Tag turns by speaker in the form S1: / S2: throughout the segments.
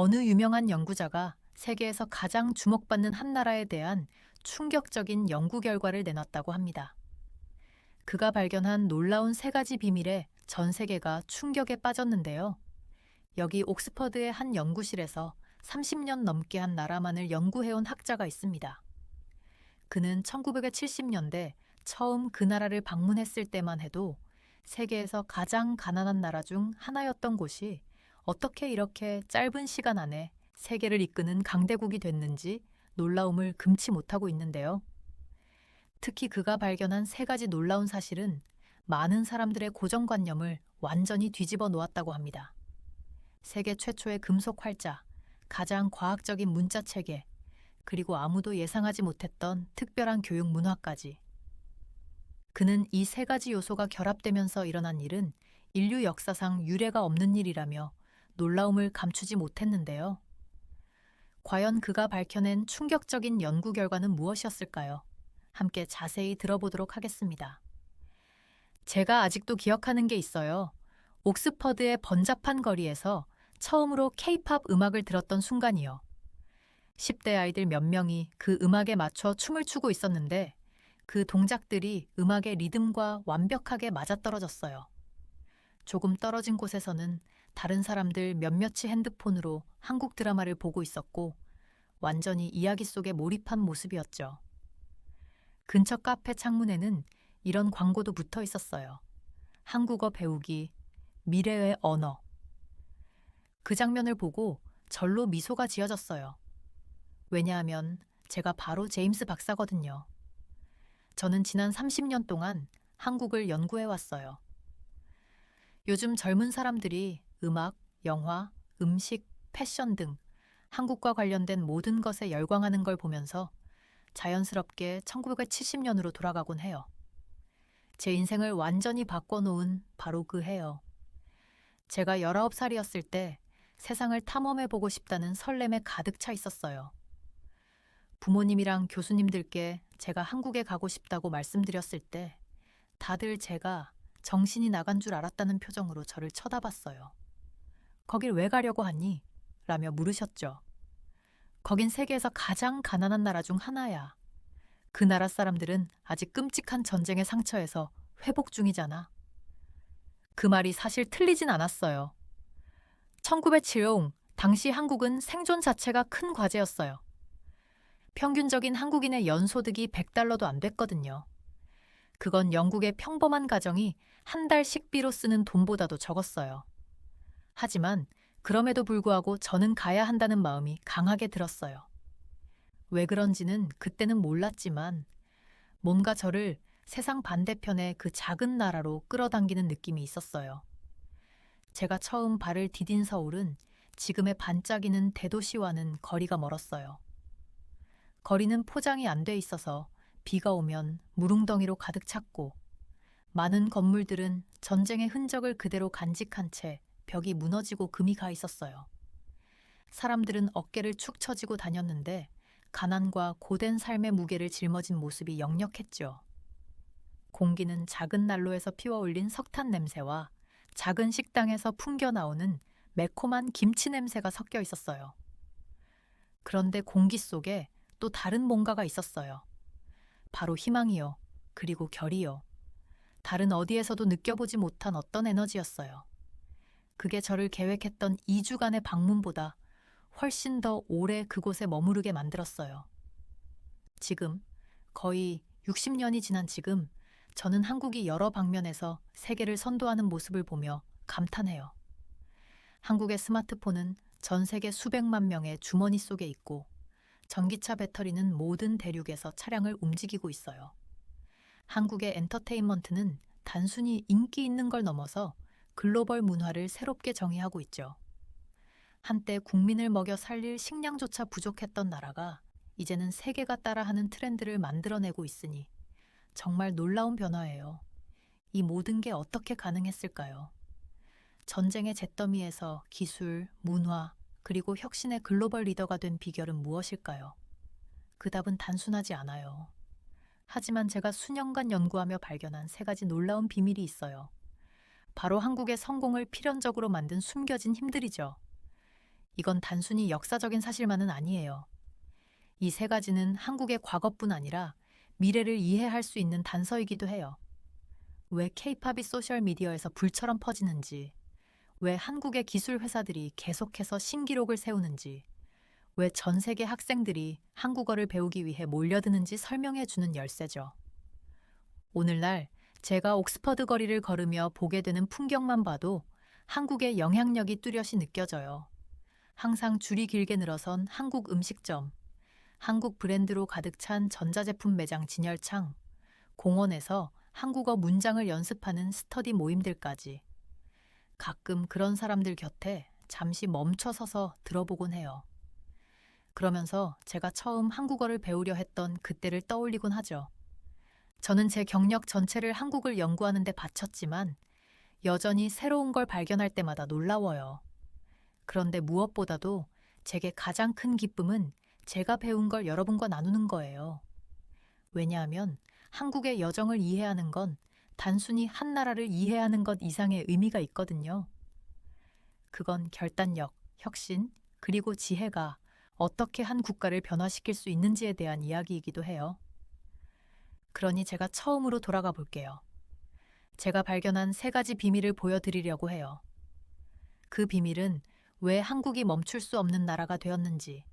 S1: 어느 유명한 연구자가 세계에서 가장 주목받는 한 나라에 대한 충격적인 연구 결과를 내놨다고 합니다. 그가 발견한 놀라운 세 가지 비밀에 전 세계가 충격에 빠졌는데요. 여기 옥스퍼드의 한 연구실에서 30년 넘게 한 나라만을 연구해온 학자가 있습니다. 그는 1970년대 처음 그 나라를 방문했을 때만 해도 세계에서 가장 가난한 나라 중 하나였던 곳이 어떻게 이렇게 짧은 시간 안에 세계를 이끄는 강대국이 됐는지 놀라움을 금치 못하고 있는데요. 특히 그가 발견한 세 가지 놀라운 사실은 많은 사람들의 고정관념을 완전히 뒤집어 놓았다고 합니다. 세계 최초의 금속 활자, 가장 과학적인 문자 체계, 그리고 아무도 예상하지 못했던 특별한 교육 문화까지. 그는 이 세 가지 요소가 결합되면서 일어난 일은 인류 역사상 유례가 없는 일이라며 놀라움을 감추지 못했는데요. 과연 그가 밝혀낸 충격적인 연구 결과는 무엇이었을까요? 함께 자세히 들어보도록 하겠습니다. 제가 아직도 기억하는 게 있어요. 옥스퍼드의 번잡한 거리에서 처음으로 케이팝 음악을 들었던 순간이요. 10대 아이들 몇 명이 그 음악에 맞춰 춤을 추고 있었는데 그 동작들이 음악의 리듬과 완벽하게 맞아떨어졌어요. 조금 떨어진 곳에서는 다른 사람들 몇몇이 핸드폰으로 한국 드라마를 보고 있었고 완전히 이야기 속에 몰입한 모습이었죠. 근처 카페 창문에는 이런 광고도 붙어 있었어요. 한국어 배우기, 미래의 언어. 그 장면을 보고 절로 미소가 지어졌어요. 왜냐하면 제가 바로 제임스 박사거든요. 저는 지난 30년 동안 한국을 연구해 왔어요. 요즘 젊은 사람들이 음악, 영화, 음식, 패션 등 한국과 관련된 모든 것에 열광하는 걸 보면서 자연스럽게 1970년으로 돌아가곤 해요. 제 인생을 완전히 바꿔놓은 바로 그 해요. 제가 19살이었을 때 세상을 탐험해보고 싶다는 설렘에 가득 차 있었어요. 부모님이랑 교수님들께 제가 한국에 가고 싶다고 말씀드렸을 때 다들 제가 정신이 나간 줄 알았다는 표정으로 저를 쳐다봤어요. 거길 왜 가려고 하니? 라며 물으셨죠. 거긴 세계에서 가장 가난한 나라 중 하나야. 그 나라 사람들은 아직 끔찍한 전쟁의 상처에서 회복 중이잖아. 그 말이 사실 틀리진 않았어요. 1970, 당시 한국은 생존 자체가 큰 과제였어요. 평균적인 한국인의 연소득이 100달러도 안 됐거든요. 그건 영국의 평범한 가정이 한 달 식비로 쓰는 돈보다도 적었어요. 하지만 그럼에도 불구하고 저는 가야 한다는 마음이 강하게 들었어요. 왜 그런지는 그때는 몰랐지만 뭔가 저를 세상 반대편의 그 작은 나라로 끌어당기는 느낌이 있었어요. 제가 처음 발을 디딘 서울은 지금의 반짝이는 대도시와는 거리가 멀었어요. 거리는 포장이 안 돼 있어서 비가 오면 물웅덩이로 가득 찼고 많은 건물들은 전쟁의 흔적을 그대로 간직한 채 벽이 무너지고 금이 가 있었어요. 사람들은 어깨를 축 처지고 다녔는데 가난과 고된 삶의 무게를 짊어진 모습이 역력했죠. 공기는 작은 난로에서 피워올린 석탄 냄새와 작은 식당에서 풍겨 나오는 매콤한 김치 냄새가 섞여 있었어요. 그런데 공기 속에 또 다른 뭔가가 있었어요. 바로 희망이요. 그리고 결이요. 다른 어디에서도 느껴보지 못한 어떤 에너지였어요. 그게 저를 계획했던 2주간의 방문보다 훨씬 더 오래 그곳에 머무르게 만들었어요. 지금, 거의 60년이 지난 지금, 저는 한국이 여러 방면에서 세계를 선도하는 모습을 보며 감탄해요. 한국의 스마트폰은 전 세계 수백만 명의 주머니 속에 있고 전기차 배터리는 모든 대륙에서 차량을 움직이고 있어요. 한국의 엔터테인먼트는 단순히 인기 있는 걸 넘어서 글로벌 문화를 새롭게 정의하고 있죠. 한때 국민을 먹여 살릴 식량조차 부족했던 나라가 이제는 세계가 따라하는 트렌드를 만들어내고 있으니 정말 놀라운 변화예요. 이 모든 게 어떻게 가능했을까요? 전쟁의 잿더미에서 기술, 문화, 그리고 혁신의 글로벌 리더가 된 비결은 무엇일까요? 그 답은 단순하지 않아요. 하지만 제가 수년간 연구하며 발견한 세 가지 놀라운 비밀이 있어요. 바로 한국의 성공을 필연적으로 만든 숨겨진 힘들이죠. 이건 단순히 역사적인 사실만은 아니에요. 이 세 가지는 한국의 과거뿐 아니라 미래를 이해할 수 있는 단서이기도 해요. 왜 케이팝이 소셜미디어에서 불처럼 퍼지는지, 왜 한국의 기술 회사들이 계속해서 신기록을 세우는지, 왜 전 세계 학생들이 한국어를 배우기 위해 몰려드는지 설명해 주는 열쇠죠. 오늘날 제가 옥스퍼드 거리를 걸으며 보게 되는 풍경만 봐도 한국의 영향력이 뚜렷이 느껴져요. 항상 줄이 길게 늘어선 한국 음식점, 한국 브랜드로 가득 찬 전자제품 매장 진열창, 공원에서 한국어 문장을 연습하는 스터디 모임들까지. 가끔 그런 사람들 곁에 잠시 멈춰 서서 들어보곤 해요. 그러면서 제가 처음 한국어를 배우려 했던 그때를 떠올리곤 하죠. 저는 제 경력 전체를 한국을 연구하는 데 바쳤지만 여전히 새로운 걸 발견할 때마다 놀라워요. 그런데 무엇보다도 제게 가장 큰 기쁨은 제가 배운 걸 여러분과 나누는 거예요. 왜냐하면 한국의 여정을 이해하는 건 단순히 한 나라를 이해하는 것 이상의 의미가 있거든요. 그건 결단력, 혁신, 그리고 지혜가 어떻게 한 국가를 변화시킬 수 있는지에 대한 이야기이기도 해요. 그러니 제가 처음으로 돌아가 볼게요. 제가 발견한 세 가지 비밀을 보여드리려고 해요. 그 비밀은 왜 한국이 멈출 수 없는 나라가 되었는지,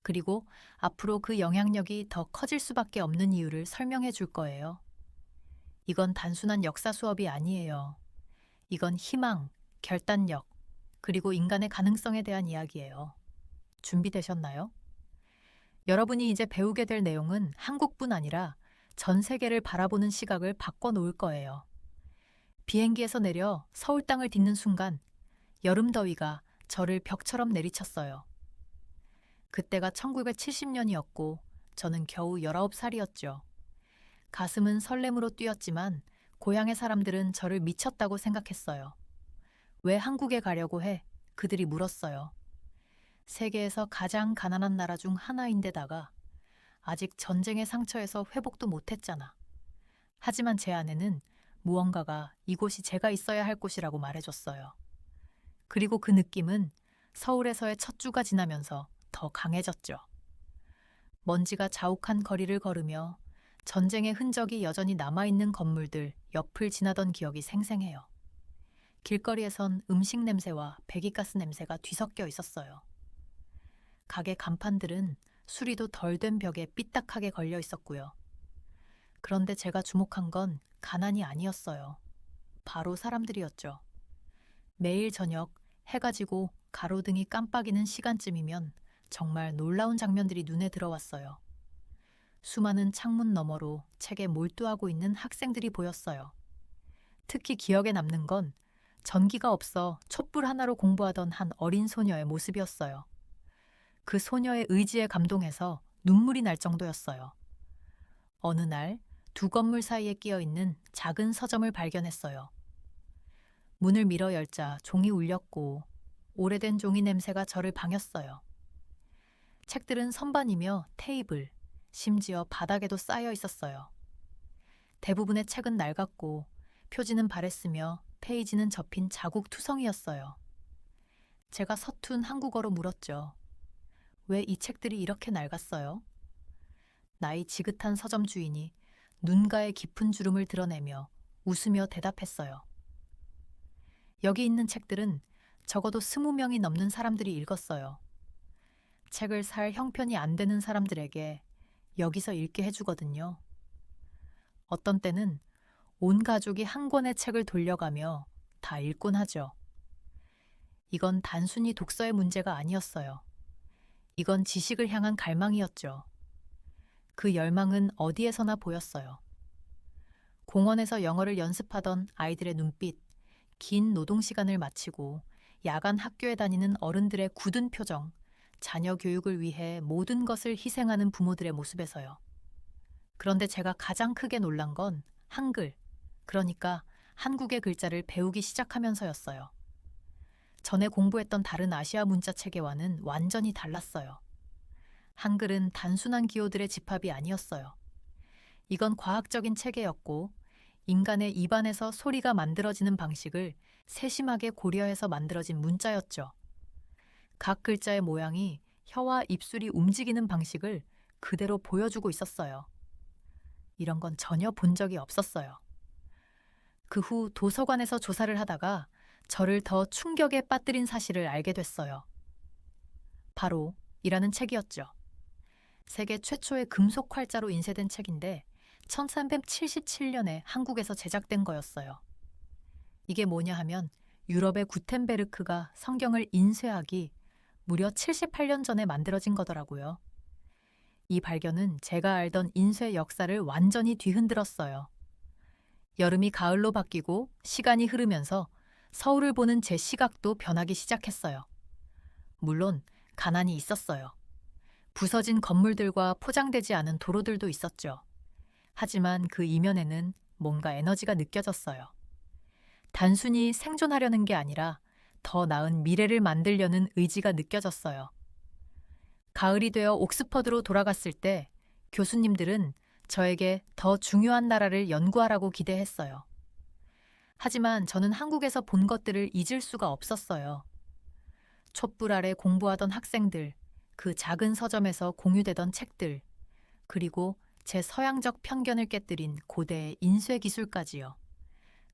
S1: 그리고 앞으로 그 영향력이 더 커질 수밖에 없는 이유를 설명해 줄 거예요. 이건 단순한 역사 수업이 아니에요. 이건 희망, 결단력, 그리고 인간의 가능성에 대한 이야기예요. 준비되셨나요? 여러분이 이제 배우게 될 내용은 한국뿐 아니라 전 세계를 바라보는 시각을 바꿔놓을 거예요. 비행기에서 내려 서울 땅을 딛는 순간 여름 더위가 저를 벽처럼 내리쳤어요. 그때가 1970년이었고 저는 겨우 19살이었죠. 가슴은 설렘으로 뛰었지만 고향의 사람들은 저를 미쳤다고 생각했어요. 왜 한국에 가려고 해? 그들이 물었어요. 세계에서 가장 가난한 나라 중 하나인데다가 아직 전쟁의 상처에서 회복도 못했잖아. 하지만 제 아내는 무언가가 이곳이 제가 있어야 할 곳이라고 말해줬어요. 그리고 그 느낌은 서울에서의 첫 주가 지나면서 더 강해졌죠. 먼지가 자욱한 거리를 걸으며 전쟁의 흔적이 여전히 남아있는 건물들 옆을 지나던 기억이 생생해요. 길거리에선 음식 냄새와 배기가스 냄새가 뒤섞여 있었어요. 가게 간판들은 수리도 덜 된 벽에 삐딱하게 걸려 있었고요. 그런데 제가 주목한 건 가난이 아니었어요. 바로 사람들이었죠. 매일 저녁 해가 지고 가로등이 깜빡이는 시간쯤이면 정말 놀라운 장면들이 눈에 들어왔어요. 수많은 창문 너머로 책에 몰두하고 있는 학생들이 보였어요. 특히 기억에 남는 건 전기가 없어 촛불 하나로 공부하던 한 어린 소녀의 모습이었어요. 그 소녀의 의지에 감동해서 눈물이 날 정도였어요. 어느 날 두 건물 사이에 끼어 있는 작은 서점을 발견했어요. 문을 밀어 열자 종이 울렸고 오래된 종이 냄새가 저를 방했어요. 책들은 선반이며 테이블, 심지어 바닥에도 쌓여 있었어요. 대부분의 책은 낡았고 표지는 바랬으며 페이지는 접힌 자국 투성이었어요. 제가 서툰 한국어로 물었죠. 왜 이 책들이 이렇게 낡았어요? 나이 지긋한 서점 주인이 눈가에 깊은 주름을 드러내며 웃으며 대답했어요. 여기 있는 책들은 적어도 20명이 넘는 사람들이 읽었어요. 책을 살 형편이 안 되는 사람들에게 여기서 읽게 해주거든요. 어떤 때는 온 가족이 한 권의 책을 돌려가며 다 읽곤 하죠. 이건 단순히 독서의 문제가 아니었어요. 이건 지식을 향한 갈망이었죠. 그 열망은 어디에서나 보였어요. 공원에서 영어를 연습하던 아이들의 눈빛, 긴 노동 시간을 마치고 야간 학교에 다니는 어른들의 굳은 표정, 자녀 교육을 위해 모든 것을 희생하는 부모들의 모습에서요. 그런데 제가 가장 크게 놀란 건 한글, 그러니까 한국의 글자를 배우기 시작하면서였어요. 전에 공부했던 다른 아시아 문자 체계와는 완전히 달랐어요. 한글은 단순한 기호들의 집합이 아니었어요. 이건 과학적인 체계였고 인간의 입안에서 소리가 만들어지는 방식을 세심하게 고려해서 만들어진 문자였죠. 각 글자의 모양이 혀와 입술이 움직이는 방식을 그대로 보여주고 있었어요. 이런 건 전혀 본 적이 없었어요. 그 후 도서관에서 조사를 하다가 저를 더 충격에 빠뜨린 사실을 알게 됐어요. 바로 이라는 책이었죠. 세계 최초의 금속 활자로 인쇄된 책인데 1377년에 한국에서 제작된 거였어요. 이게 뭐냐 하면 유럽의 구텐베르크가 성경을 인쇄하기 무려 78년 전에 만들어진 거더라고요. 이 발견은 제가 알던 인쇄 역사를 완전히 뒤흔들었어요. 여름이 가을로 바뀌고 시간이 흐르면서 서울을 보는 제 시각도 변하기 시작했어요. 물론 가난이 있었어요. 부서진 건물들과 포장되지 않은 도로들도 있었죠. 하지만 그 이면에는 뭔가 에너지가 느껴졌어요. 단순히 생존하려는 게 아니라 더 나은 미래를 만들려는 의지가 느껴졌어요. 가을이 되어 옥스퍼드로 돌아갔을 때 교수님들은 저에게 더 중요한 나라를 연구하라고 기대했어요. 하지만 저는 한국에서 본 것들을 잊을 수가 없었어요. 촛불 아래 공부하던 학생들, 그 작은 서점에서 공유되던 책들, 그리고 제 서양적 편견을 깨뜨린 고대의 인쇄 기술까지요.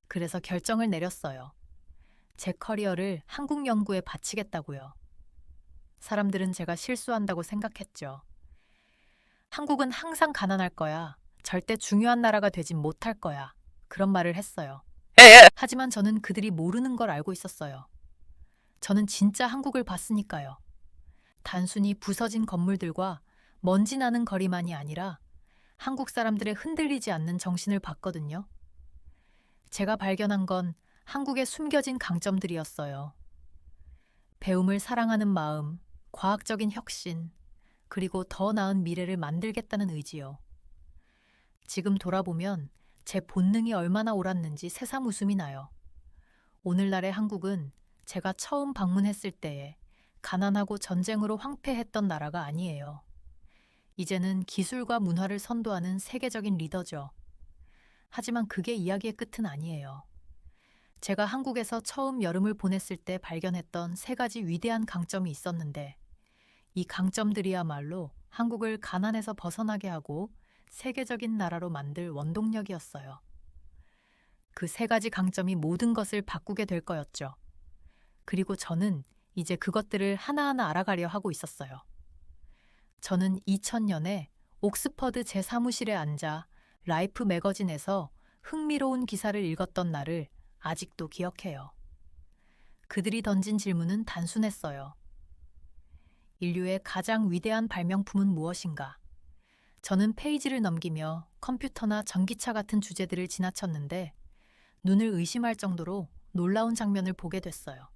S1: 그래서 결정을 내렸어요. 제 커리어를 한국 연구에 바치겠다고요. 사람들은 제가 실수한다고 생각했죠. 한국은 항상 가난할 거야. 절대 중요한 나라가 되진 못할 거야. 그런 말을 했어요. 하지만 저는 그들이 모르는 걸 알고 있었어요. 저는 진짜 한국을 봤으니까요. 단순히 부서진 건물들과 먼지 나는 거리만이 아니라 한국 사람들의 흔들리지 않는 정신을 봤거든요. 제가 발견한 건 한국의 숨겨진 강점들이었어요. 배움을 사랑하는 마음, 과학적인 혁신, 그리고 더 나은 미래를 만들겠다는 의지요. 지금 돌아보면 제 본능이 얼마나 옳았는지 새삼 웃음이 나요. 오늘날의 한국은 제가 처음 방문했을 때에 가난하고 전쟁으로 황폐했던 나라가 아니에요. 이제는 기술과 문화를 선도하는 세계적인 리더죠. 하지만 그게 이야기의 끝은 아니에요. 제가 한국에서 처음 여름을 보냈을 때 발견했던 3가지 위대한 강점이 있었는데 이 강점들이야말로 한국을 가난에서 벗어나게 하고 세계적인 나라로 만들 원동력이었어요. 그 3가지 강점이 모든 것을 바꾸게 될 거였죠. 그리고 저는 이제 그것들을 하나하나 알아가려 하고 있었어요. 저는 2000년에 옥스퍼드 제 사무실에 앉아 라이프 매거진에서 흥미로운 기사를 읽었던 날을 아직도 기억해요. 그들이 던진 질문은 단순했어요. 인류의 가장 위대한 발명품은 무엇인가? 저는 페이지를 넘기며 컴퓨터나 전기차 같은 주제들을 지나쳤는데 눈을 의심할 정도로 놀라운 장면을 보게 됐어요.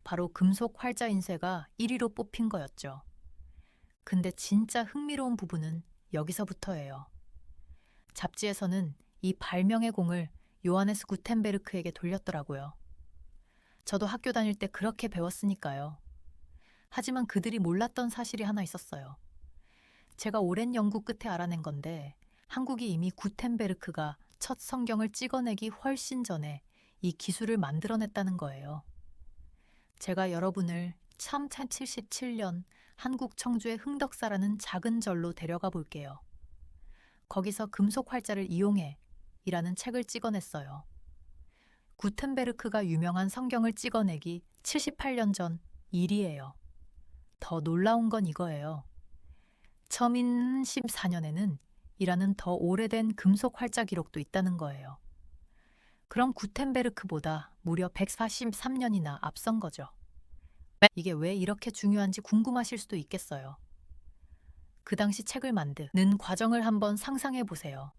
S1: 바로 금속 활자 인쇄가 1위로 뽑힌 거였죠. 근데 진짜 흥미로운 부분은 여기서부터예요. 잡지에서는 이 발명의 공을 요하네스 구텐베르크에게 돌렸더라고요. 저도 학교 다닐 때 그렇게 배웠으니까요. 하지만 그들이 몰랐던 사실이 하나 있었어요. 제가 오랜 연구 끝에 알아낸 건데 한국이 이미 구텐베르크가 첫 성경을 찍어내기 훨씬 전에 이 기술을 만들어냈다는 거예요. 제가 여러분을 참 77년 한국 청주의 흥덕사라는 작은 절로 데려가 볼게요. 거기서 금속 활자를 이용해 이라는 책을 찍어냈어요. 구텐베르크가 유명한 성경을 찍어내기 78년 전 일이에요. 더 놀라운 건 이거예요. 처음인 14년에는 이라는 더 오래된 금속 활자 기록도 있다는 거예요. 그럼 구텐베르크보다 무려 143년이나 앞선 거죠. 이게 왜 이렇게 중요한지 궁금하실 수도 있겠어요. 그 당시 책을 만드는 과정을 한번 상상해 보세요.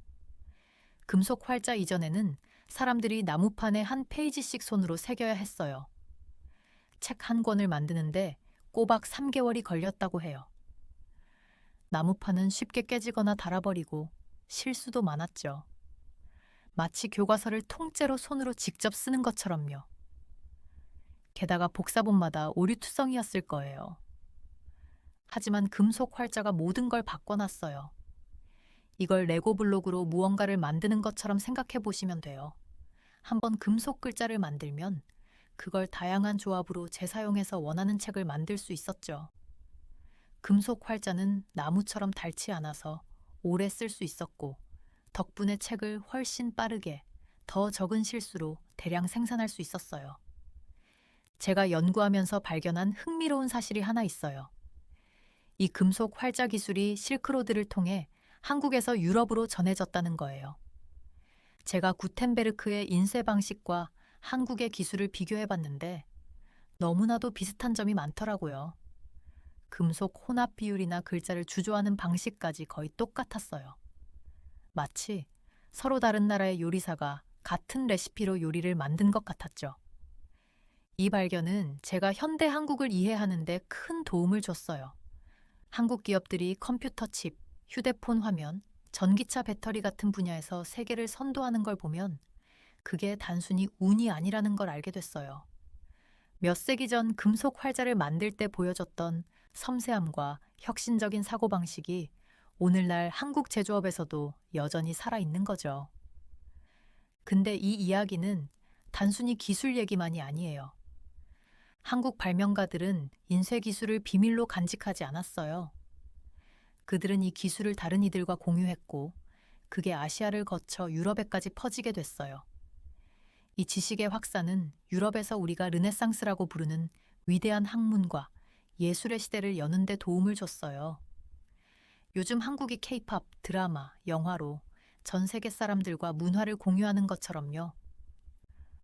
S1: 금속 활자 이전에는 사람들이 나무판에 한 페이지씩 손으로 새겨야 했어요. 책 한 권을 만드는데 꼬박 3개월이 걸렸다고 해요. 나무판은 쉽게 깨지거나 닳아버리고 실수도 많았죠. 마치 교과서를 통째로 손으로 직접 쓰는 것처럼요. 게다가 복사본마다 오류투성이었을 거예요. 하지만 금속 활자가 모든 걸 바꿔놨어요. 이걸 레고 블록으로 무언가를 만드는 것처럼 생각해 보시면 돼요. 한번 금속 글자를 만들면 그걸 다양한 조합으로 재사용해서 원하는 책을 만들 수 있었죠. 금속 활자는 나무처럼 닳지 않아서 오래 쓸 수 있었고, 덕분에 책을 훨씬 빠르게, 더 적은 실수로 대량 생산할 수 있었어요. 제가 연구하면서 발견한 흥미로운 사실이 하나 있어요. 이 금속 활자 기술이 실크로드를 통해 한국에서 유럽으로 전해졌다는 거예요. 제가 구텐베르크의 인쇄 방식과 한국의 기술을 비교해 봤는데 너무나도 비슷한 점이 많더라고요. 금속 혼합 비율이나 글자를 주조하는 방식까지 거의 똑같았어요. 마치 서로 다른 나라의 요리사가 같은 레시피로 요리를 만든 것 같았죠. 이 발견은 제가 현대 한국을 이해하는 데 큰 도움을 줬어요. 한국 기업들이 컴퓨터 칩, 휴대폰 화면, 전기차 배터리 같은 분야에서 세계를 선도하는 걸 보면 그게 단순히 운이 아니라는 걸 알게 됐어요. 몇 세기 전 금속 활자를 만들 때 보여줬던 섬세함과 혁신적인 사고방식이 오늘날 한국 제조업에서도 여전히 살아있는 거죠. 근데 이 이야기는 단순히 기술 얘기만이 아니에요. 한국 발명가들은 인쇄 기술을 비밀로 간직하지 않았어요. 그들은 이 기술을 다른 이들과 공유했고, 그게 아시아를 거쳐 유럽에까지 퍼지게 됐어요. 이 지식의 확산은 유럽에서 우리가 르네상스라고 부르는 위대한 학문과 예술의 시대를 여는 데 도움을 줬어요. 요즘 한국이 케이팝, 드라마, 영화로 전 세계 사람들과 문화를 공유하는 것처럼요.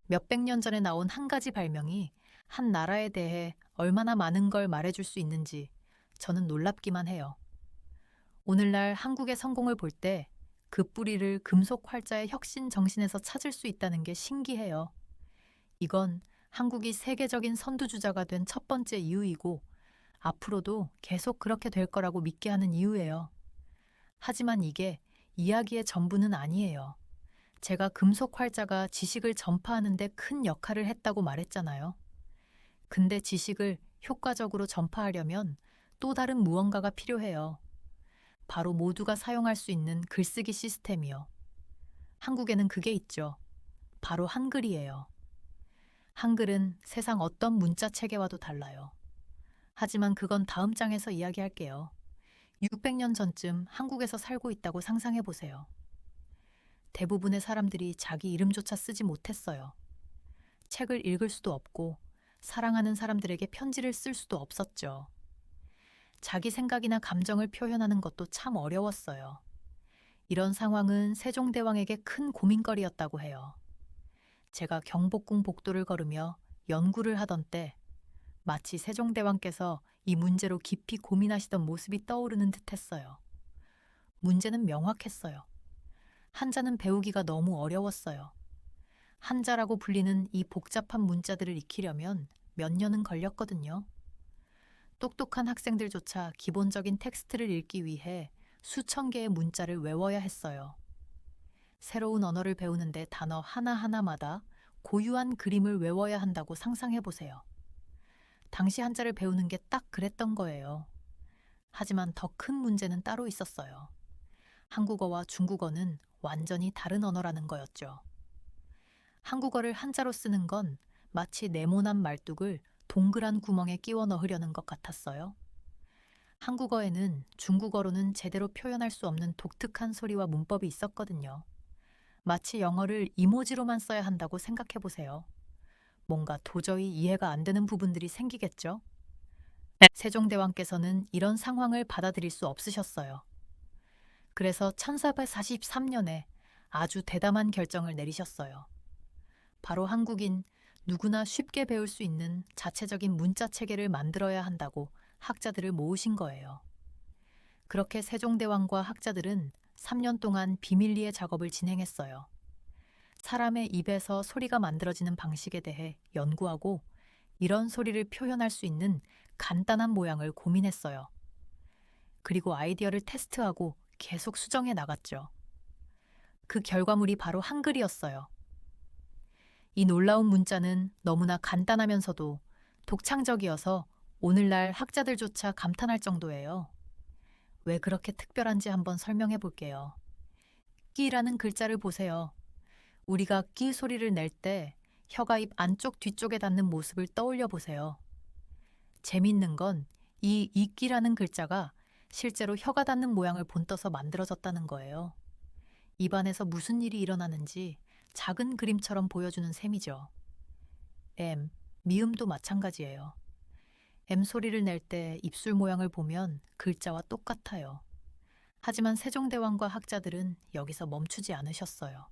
S1: 몇백 년 전에 나온 한 가지 발명이 한 나라에 대해 얼마나 많은 걸 말해줄 수 있는지 저는 놀랍기만 해요. 오늘날 한국의 성공을 볼 때 그 뿌리를 금속 활자의 혁신 정신에서 찾을 수 있다는 게 신기해요. 이건 한국이 세계적인 선두주자가 된 첫 번째 이유이고 앞으로도 계속 그렇게 될 거라고 믿게 하는 이유예요. 하지만 이게 이야기의 전부는 아니에요. 제가 금속 활자가 지식을 전파하는 데 큰 역할을 했다고 말했잖아요. 근데 지식을 효과적으로 전파하려면 또 다른 무언가가 필요해요. 바로 모두가 사용할 수 있는 글쓰기 시스템이요. 한국에는 그게 있죠. 바로 한글이에요. 한글은 세상 어떤 문자 체계와도 달라요. 하지만 그건 다음 장에서 이야기할게요. 600년 전쯤 한국에서 살고 있다고 상상해 보세요. 대부분의 사람들이 자기 이름조차 쓰지 못했어요. 책을 읽을 수도 없고 사랑하는 사람들에게 편지를 쓸 수도 없었죠. 자기 생각이나 감정을 표현하는 것도 참 어려웠어요. 이런 상황은 세종대왕에게 큰 고민거리였다고 해요. 제가 경복궁 복도를 걸으며 연구를 하던 때 마치 세종대왕께서 이 문제로 깊이 고민하시던 모습이 떠오르는 듯했어요. 문제는 명확했어요. 한자는 배우기가 너무 어려웠어요. 한자라고 불리는 이 복잡한 문자들을 익히려면 몇 년은 걸렸거든요. 똑똑한 학생들조차 기본적인 텍스트를 읽기 위해 수천 개의 문자를 외워야 했어요. 새로운 언어를 배우는데 단어 하나하나마다 고유한 그림을 외워야 한다고 상상해 보세요. 당시 한자를 배우는 게 딱 그랬던 거예요. 하지만 더 큰 문제는 따로 있었어요. 한국어와 중국어는 완전히 다른 언어라는 거였죠. 한국어를 한자로 쓰는 건 마치 네모난 말뚝을 동그란 구멍에 끼워 넣으려는 것 같았어요. 한국어에는 중국어로는 제대로 표현할 수 없는 독특한 소리와 문법이 있었거든요. 마치 영어를 이모지로만 써야 한다고 생각해 보세요. 뭔가 도저히 이해가 안 되는 부분들이 생기겠죠? 세종대왕께서는 이런 상황을 받아들일 수 없으셨어요. 그래서 1443년에 아주 대담한 결정을 내리셨어요. 바로 한국인 누구나 쉽게 배울 수 있는 자체적인 문자 체계를 만들어야 한다고 학자들을 모으신 거예요. 그렇게 세종대왕과 학자들은 3년 동안 비밀리에 작업을 진행했어요. 사람의 입에서 소리가 만들어지는 방식에 대해 연구하고 이런 소리를 표현할 수 있는 간단한 모양을 고민했어요. 그리고 아이디어를 테스트하고 계속 수정해 나갔죠. 그 결과물이 바로 한글이었어요. 이 놀라운 문자는 너무나 간단하면서도 독창적이어서 오늘날 학자들조차 감탄할 정도예요. 왜 그렇게 특별한지 한번 설명해 볼게요. 끼라는 글자를 보세요. 우리가 끼 소리를 낼 때 혀가 입 안쪽 뒤쪽에 닿는 모습을 떠올려 보세요. 재미있는 건 이 이끼라는 글자가 실제로 혀가 닿는 모양을 본떠서 만들어졌다는 거예요. 입안에서 무슨 일이 일어나는지 작은 그림처럼 보여주는 셈이죠. M, 미음도 마찬가지예요. M 소리를 낼 때 입술 모양을 보면 글자와 똑같아요. 하지만 세종대왕과 학자들은 여기서 멈추지 않으셨어요.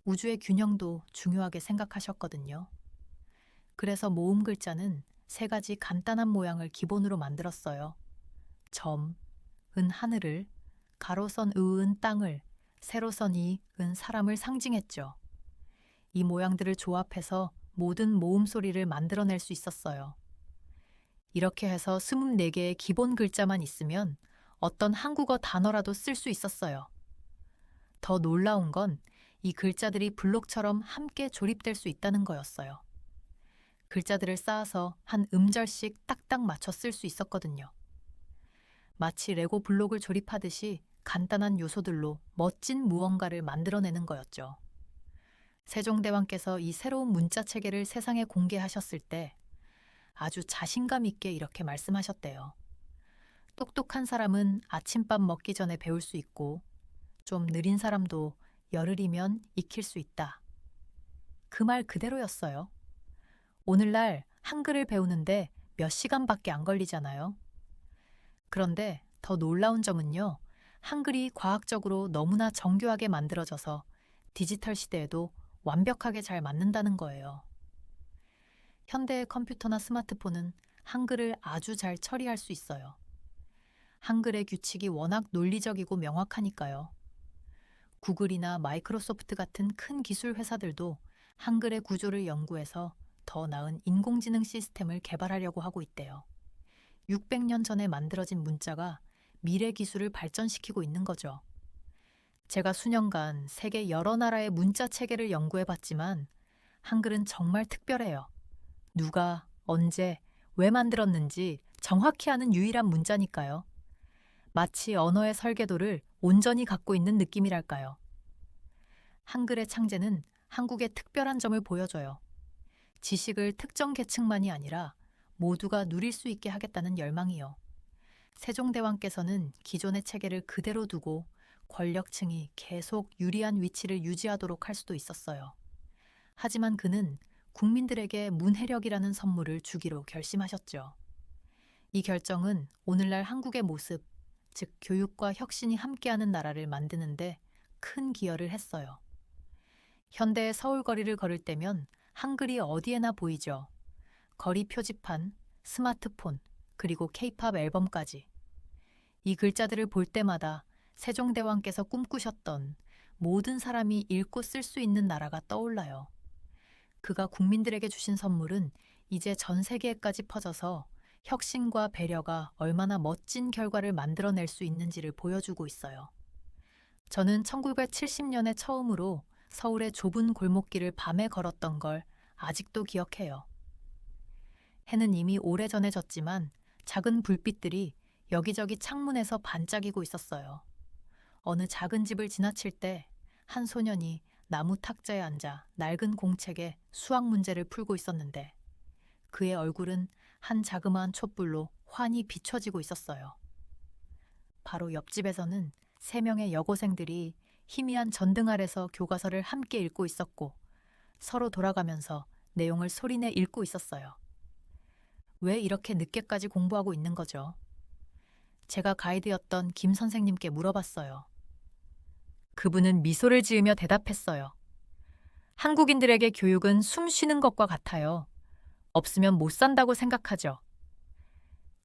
S1: 우주의 균형도 중요하게 생각하셨거든요. 그래서 모음 글자는 세 가지 간단한 모양을 기본으로 만들었어요. 점, 은 하늘을, 가로선 으은 땅을, 세로선 이은 사람을 상징했죠. 이 모양들을 조합해서 모든 모음 소리를 만들어낼 수 있었어요. 이렇게 해서 24개의 기본 글자만 있으면 어떤 한국어 단어라도 쓸 수 있었어요. 더 놀라운 건 이 글자들이 블록처럼 함께 조립될 수 있다는 거였어요. 글자들을 쌓아서 한 음절씩 딱딱 맞춰 쓸 수 있었거든요. 마치 레고 블록을 조립하듯이 간단한 요소들로 멋진 무언가를 만들어내는 거였죠. 세종대왕께서 이 새로운 문자 체계를 세상에 공개하셨을 때 아주 자신감 있게 이렇게 말씀하셨대요. 똑똑한 사람은 아침밥 먹기 전에 배울 수 있고 좀 느린 사람도 열흘이면 익힐 수 있다. 그 말 그대로였어요. 오늘날 한글을 배우는데 몇 시간밖에 안 걸리잖아요. 그런데 더 놀라운 점은요. 한글이 과학적으로 너무나 정교하게 만들어져서 디지털 시대에도 완벽하게 잘 맞는다는 거예요. 현대의 컴퓨터나 스마트폰은 한글을 아주 잘 처리할 수 있어요. 한글의 규칙이 워낙 논리적이고 명확하니까요. 구글이나 마이크로소프트 같은 큰 기술 회사들도 한글의 구조를 연구해서 더 나은 인공지능 시스템을 개발하려고 하고 있대요. 600년 전에 만들어진 문자가 미래 기술을 발전시키고 있는 거죠. 제가 수년간 세계 여러 나라의 문자 체계를 연구해봤지만 한글은 정말 특별해요. 누가, 언제, 왜 만들었는지 정확히 아는 유일한 문자니까요. 마치 언어의 설계도를 온전히 갖고 있는 느낌이랄까요. 한글의 창제는 한국의 특별한 점을 보여줘요. 지식을 특정 계층만이 아니라 모두가 누릴 수 있게 하겠다는 열망이요. 세종대왕께서는 기존의 체계를 그대로 두고 권력층이 계속 유리한 위치를 유지하도록 할 수도 있었어요. 하지만 그는 국민들에게 문해력이라는 선물을 주기로 결심하셨죠. 이 결정은 오늘날 한국의 모습, 즉 교육과 혁신이 함께하는 나라를 만드는데 큰 기여를 했어요. 현대의 서울 거리를 걸을 때면 한글이 어디에나 보이죠. 거리 표지판, 스마트폰, 그리고 K-팝 앨범까지. 이 글자들을 볼 때마다 세종대왕께서 꿈꾸셨던 모든 사람이 읽고 쓸 수 있는 나라가 떠올라요. 그가 국민들에게 주신 선물은 이제 전 세계에까지 퍼져서 혁신과 배려가 얼마나 멋진 결과를 만들어낼 수 있는지를 보여주고 있어요. 저는 1970년에 처음으로 서울의 좁은 골목길을 밤에 걸었던 걸 아직도 기억해요. 해는 이미 오래전에 졌지만 작은 불빛들이 여기저기 창문에서 반짝이고 있었어요. 어느 작은 집을 지나칠 때 한 소년이 나무 탁자에 앉아 낡은 공책에 수학 문제를 풀고 있었는데 그의 얼굴은 한 자그마한 촛불로 환히 비춰지고 있었어요. 바로 옆집에서는 3명의 여고생들이 희미한 전등 아래서 교과서를 함께 읽고 있었고 서로 돌아가면서 내용을 소리내 읽고 있었어요. 왜 이렇게 늦게까지 공부하고 있는 거죠? 제가 가이드였던 김 선생님께 물어봤어요. 그분은 미소를 지으며 대답했어요. 한국인들에게 교육은 숨 쉬는 것과 같아요. 없으면 못 산다고 생각하죠.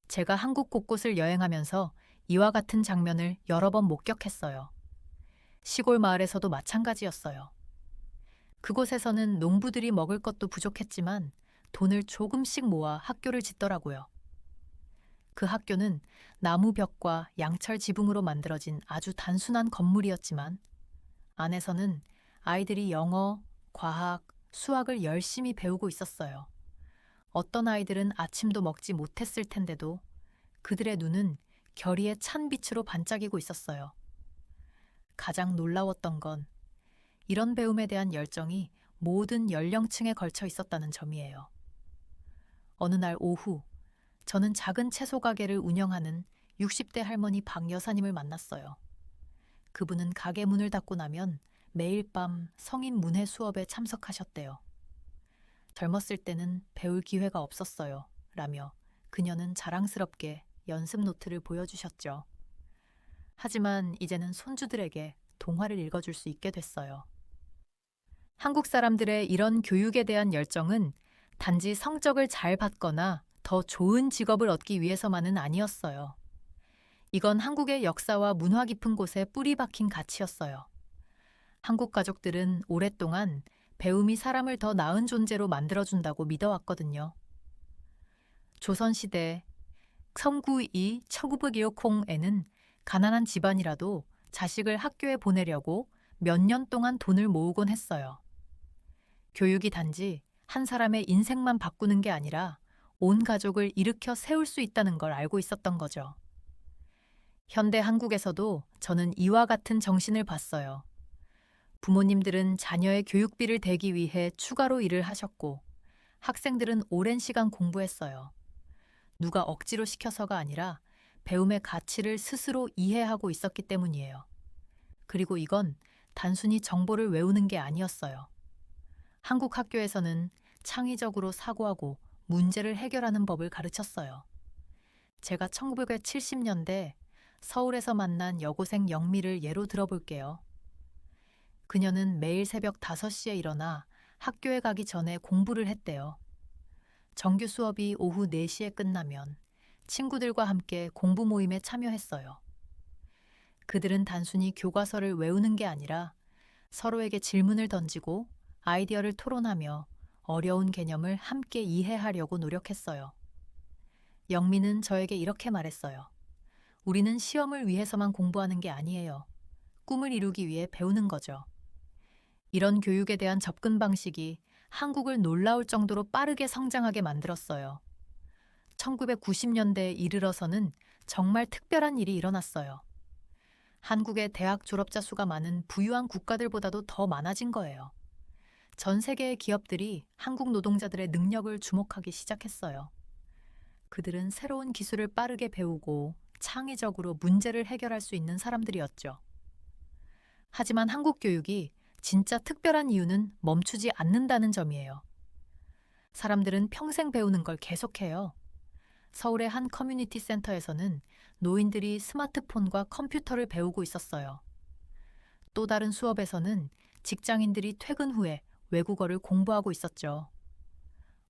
S1: 제가 한국 곳곳을 여행하면서 이와 같은 장면을 여러 번 목격했어요. 시골 마을에서도 마찬가지였어요. 그곳에서는 농부들이 먹을 것도 부족했지만 돈을 조금씩 모아 학교를 짓더라고요. 그 학교는 나무 벽과 양철 지붕으로 만들어진 아주 단순한 건물이었지만 안에서는 아이들이 영어, 과학, 수학을 열심히 배우고 있었어요. 어떤 아이들은 아침도 먹지 못했을 텐데도 그들의 눈은 결의의 찬 빛으로 반짝이고 있었어요. 가장 놀라웠던 건 이런 배움에 대한 열정이 모든 연령층에 걸쳐 있었다는 점이에요. 어느 날 오후, 저는 작은 채소 가게를 운영하는 60대 할머니 박 여사님을 만났어요. 그분은 가게 문을 닫고 나면 매일 밤 성인 문해 수업에 참석하셨대요. 젊었을 때는 배울 기회가 없었어요. 라며 그녀는 자랑스럽게 연습 노트를 보여주셨죠. 하지만 이제는 손주들에게 동화를 읽어줄 수 있게 됐어요. 한국 사람들의 이런 교육에 대한 열정은 단지 성적을 잘 받거나 더 좋은 직업을 얻기 위해서만은 아니었어요. 이건 한국의 역사와 문화 깊은 곳에 뿌리 박힌 가치였어요. 한국 가족들은 오랫동안 배움이 사람을 더 나은 존재로 만들어준다고 믿어왔거든요. 조선시대 성구이 1910에는 가난한 집안이라도 자식을 학교에 보내려고 몇 년 동안 돈을 모으곤 했어요. 교육이 단지 한 사람의 인생만 바꾸는 게 아니라 온 가족을 일으켜 세울 수 있다는 걸 알고 있었던 거죠. 현대 한국에서도 저는 이와 같은 정신을 봤어요. 부모님들은 자녀의 교육비를 대기 위해 추가로 일을 하셨고, 학생들은 오랜 시간 공부했어요. 누가 억지로 시켜서가 아니라 배움의 가치를 스스로 이해하고 있었기 때문이에요. 그리고 이건 단순히 정보를 외우는 게 아니었어요. 한국 학교에서는 창의적으로 사고하고 문제를 해결하는 법을 가르쳤어요. 제가 1970년대 서울에서 만난 여고생 영미를 예로 들어볼게요. 그녀는 매일 새벽 5시에 일어나 학교에 가기 전에 공부를 했대요. 정규 수업이 오후 4시에 끝나면 친구들과 함께 공부 모임에 참여했어요. 그들은 단순히 교과서를 외우는 게 아니라 서로에게 질문을 던지고 아이디어를 토론하며 어려운 개념을 함께 이해하려고 노력했어요. 영미는 저에게 이렇게 말했어요. 우리는 시험을 위해서만 공부하는 게 아니에요. 꿈을 이루기 위해 배우는 거죠. 이런 교육에 대한 접근 방식이 한국을 놀라울 정도로 빠르게 성장하게 만들었어요. 1990년대에 이르러서는 정말 특별한 일이 일어났어요. 한국의 대학 졸업자 수가 많은 부유한 국가들보다도 더 많아진 거예요. 전 세계의 기업들이 한국 노동자들의 능력을 주목하기 시작했어요. 그들은 새로운 기술을 빠르게 배우고 창의적으로 문제를 해결할 수 있는 사람들이었죠. 하지만 한국 교육이 진짜 특별한 이유는 멈추지 않는다는 점이에요. 사람들은 평생 배우는 걸 계속해요. 서울의 한 커뮤니티 센터에서는 노인들이 스마트폰과 컴퓨터를 배우고 있었어요. 또 다른 수업에서는 직장인들이 퇴근 후에 외국어를 공부하고 있었죠.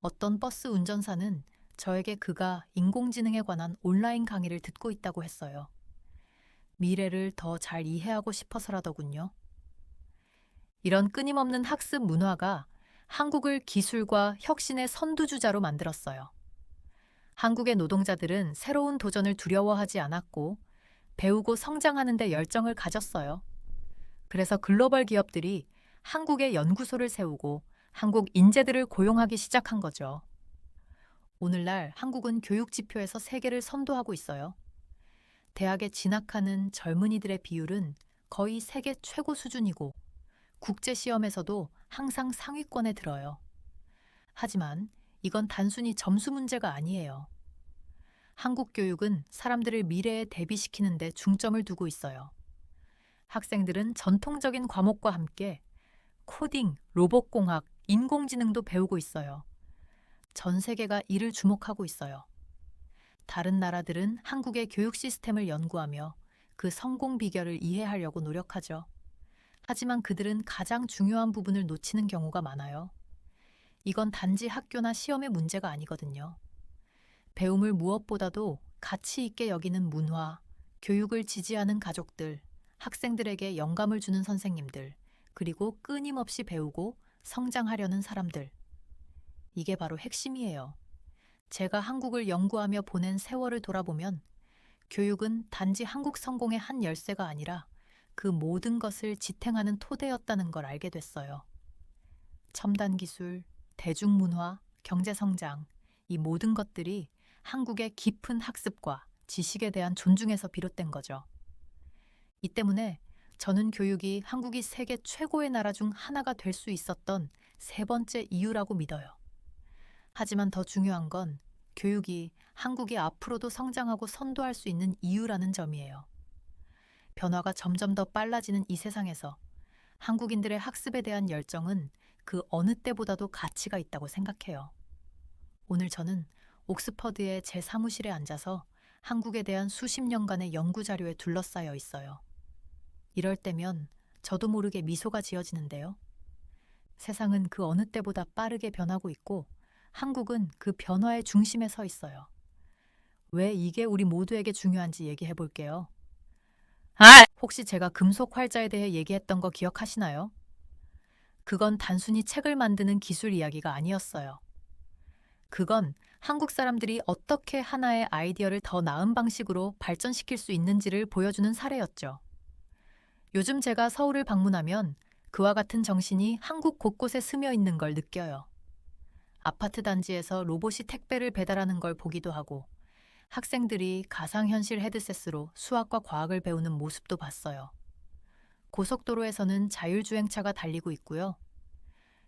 S1: 어떤 버스 운전사는 저에게 그가 인공지능에 관한 온라인 강의를 듣고 있다고 했어요. 미래를 더 잘 이해하고 싶어서라더군요. 이런 끊임없는 학습 문화가 한국을 기술과 혁신의 선두주자로 만들었어요. 한국의 노동자들은 새로운 도전을 두려워하지 않았고 배우고 성장하는 데 열정을 가졌어요. 그래서 글로벌 기업들이 한국에 연구소를 세우고 한국 인재들을 고용하기 시작한 거죠. 오늘날 한국은 교육 지표에서 세계를 선도하고 있어요. 대학에 진학하는 젊은이들의 비율은 거의 세계 최고 수준이고 국제 시험에서도 항상 상위권에 들어요. 하지만 이건 단순히 점수 문제가 아니에요. 한국 교육은 사람들을 미래에 대비시키는 데 중점을 두고 있어요. 학생들은 전통적인 과목과 함께 코딩, 로봇공학, 인공지능도 배우고 있어요. 전 세계가 이를 주목하고 있어요. 다른 나라들은 한국의 교육 시스템을 연구하며 그 성공 비결을 이해하려고 노력하죠. 하지만 그들은 가장 중요한 부분을 놓치는 경우가 많아요. 이건 단지 학교나 시험의 문제가 아니거든요. 배움을 무엇보다도 가치 있게 여기는 문화, 교육을 지지하는 가족들, 학생들에게 영감을 주는 선생님들, 그리고 끊임없이 배우고 성장하려는 사람들. 이게 바로 핵심이에요. 제가 한국을 연구하며 보낸 세월을 돌아보면 교육은 단지 한국 성공의 한 열쇠가 아니라 그 모든 것을 지탱하는 토대였다는 걸 알게 됐어요. 첨단 기술, 대중문화, 경제성장, 이 모든 것들이 한국의 깊은 학습과 지식에 대한 존중에서 비롯된 거죠. 이 때문에 저는 교육이 한국이 세계 최고의 나라 중 하나가 될 수 있었던 세 번째 이유라고 믿어요. 하지만 더 중요한 건 교육이 한국이 앞으로도 성장하고 선도할 수 있는 이유라는 점이에요. 변화가 점점 더 빨라지는 이 세상에서 한국인들의 학습에 대한 열정은 그 어느 때보다도 가치가 있다고 생각해요. 오늘 저는 옥스퍼드의 제 사무실에 앉아서 한국에 대한 수십 년간의 연구 자료에 둘러싸여 있어요. 이럴 때면 저도 모르게 미소가 지어지는데요. 세상은 그 어느 때보다 빠르게 변하고 있고 한국은 그 변화의 중심에 서 있어요. 왜 이게 우리 모두에게 중요한지 얘기해 볼게요. 혹시 제가 금속 활자에 대해 얘기했던 거 기억하시나요? 그건 단순히 책을 만드는 기술 이야기가 아니었어요. 그건 한국 사람들이 어떻게 하나의 아이디어를 더 나은 방식으로 발전시킬 수 있는지를 보여주는 사례였죠. 요즘 제가 서울을 방문하면 그와 같은 정신이 한국 곳곳에 스며 있는 걸 느껴요. 아파트 단지에서 로봇이 택배를 배달하는 걸 보기도 하고 학생들이 가상현실 헤드셋으로 수학과 과학을 배우는 모습도 봤어요. 고속도로에서는 자율주행차가 달리고 있고요.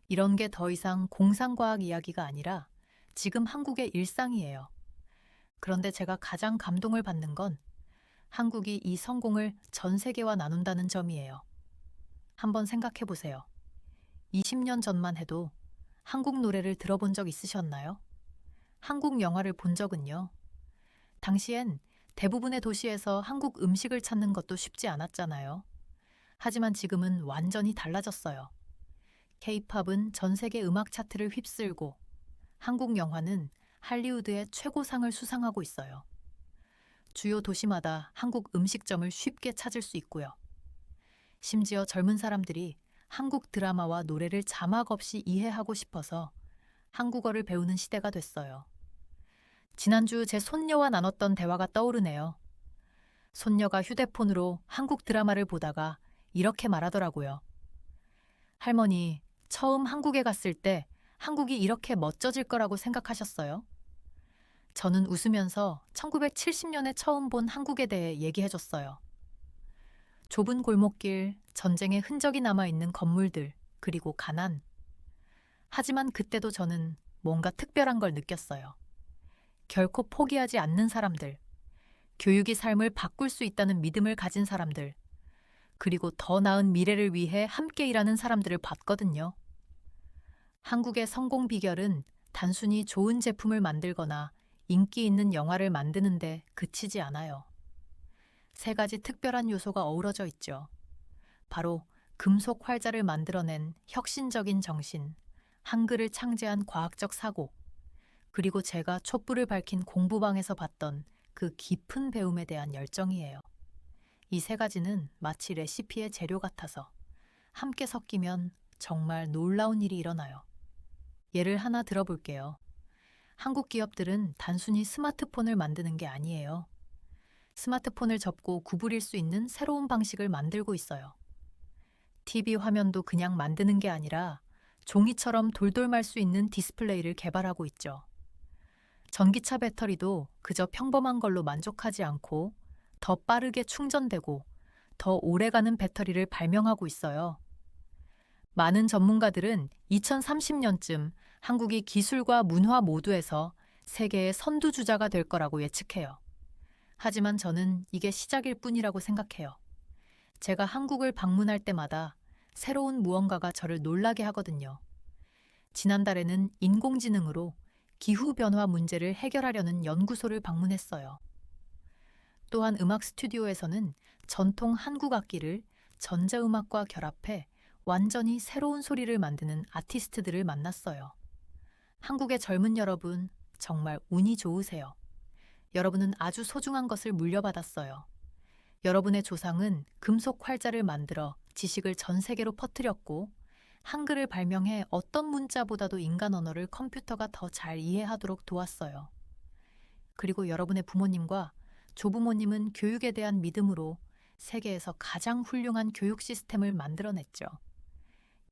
S1: 이런 게 더 이상 공상과학 이야기가 아니라 지금 한국의 일상이에요. 그런데 제가 가장 감동을 받는 건 한국이 이 성공을 전 세계와 나눈다는 점이에요. 한번 생각해 보세요. 20년 전만 해도 한국 노래를 들어본 적 있으셨나요? 한국 영화를 본 적은요? 당시엔 대부분의 도시에서 한국 음식을 찾는 것도 쉽지 않았잖아요. 하지만 지금은 완전히 달라졌어요. K-팝은 전 세계 음악 차트를 휩쓸고 한국 영화는 할리우드의 최고상을 수상하고 있어요. 주요 도시마다 한국 음식점을 쉽게 찾을 수 있고요. 심지어 젊은 사람들이 한국 드라마와 노래를 자막 없이 이해하고 싶어서 한국어를 배우는 시대가 됐어요. 지난주 제 손녀와 나눴던 대화가 떠오르네요. 손녀가 휴대폰으로 한국 드라마를 보다가 이렇게 말하더라고요. 할머니, 처음 한국에 갔을 때 한국이 이렇게 멋져질 거라고 생각하셨어요? 저는 웃으면서 1970년에 처음 본 한국에 대해 얘기해줬어요. 좁은 골목길, 전쟁의 흔적이 남아있는 건물들, 그리고 가난. 하지만 그때도 저는 뭔가 특별한 걸 느꼈어요. 결코 포기하지 않는 사람들, 교육이 삶을 바꿀 수 있다는 믿음을 가진 사람들, 그리고 더 나은 미래를 위해 함께 일하는 사람들을 봤거든요. 한국의 성공 비결은 단순히 좋은 제품을 만들거나 인기 있는 영화를 만드는데 그치지 않아요. 세 가지 특별한 요소가 어우러져 있죠. 바로 금속 활자를 만들어낸 혁신적인 정신, 한글을 창제한 과학적 사고, 그리고 제가 촛불을 밝힌 공부방에서 봤던 그 깊은 배움에 대한 열정이에요. 이 세 가지는 마치 레시피의 재료 같아서 함께 섞이면 정말 놀라운 일이 일어나요. 예를 하나 들어볼게요. 한국 기업들은 단순히 스마트폰을 만드는 게 아니에요. 스마트폰을 접고 구부릴 수 있는 새로운 방식을 만들고 있어요. TV 화면도 그냥 만드는 게 아니라 종이처럼 돌돌 말 수 있는 디스플레이를 개발하고 있죠. 전기차 배터리도 그저 평범한 걸로 만족하지 않고 더 빠르게 충전되고 더 오래가는 배터리를 발명하고 있어요. 많은 전문가들은 2030년쯤 한국이 기술과 문화 모두에서 세계의 선두주자가 될 거라고 예측해요. 하지만 저는 이게 시작일 뿐이라고 생각해요. 제가 한국을 방문할 때마다 새로운 무언가가 저를 놀라게 하거든요. 지난달에는 인공지능으로 기후변화 문제를 해결하려는 연구소를 방문했어요. 또한 음악 스튜디오에서는 전통 한국 악기를 전자음악과 결합해 완전히 새로운 소리를 만드는 아티스트들을 만났어요. 한국의 젊은 여러분, 정말 운이 좋으세요. 여러분은 아주 소중한 것을 물려받았어요. 여러분의 조상은 금속 활자를 만들어 지식을 전 세계로 퍼뜨렸고 한글을 발명해 어떤 문자보다도 인간 언어를 컴퓨터가 더 잘 이해하도록 도왔어요. 그리고 여러분의 부모님과 조부모님은 교육에 대한 믿음으로 세계에서 가장 훌륭한 교육 시스템을 만들어냈죠.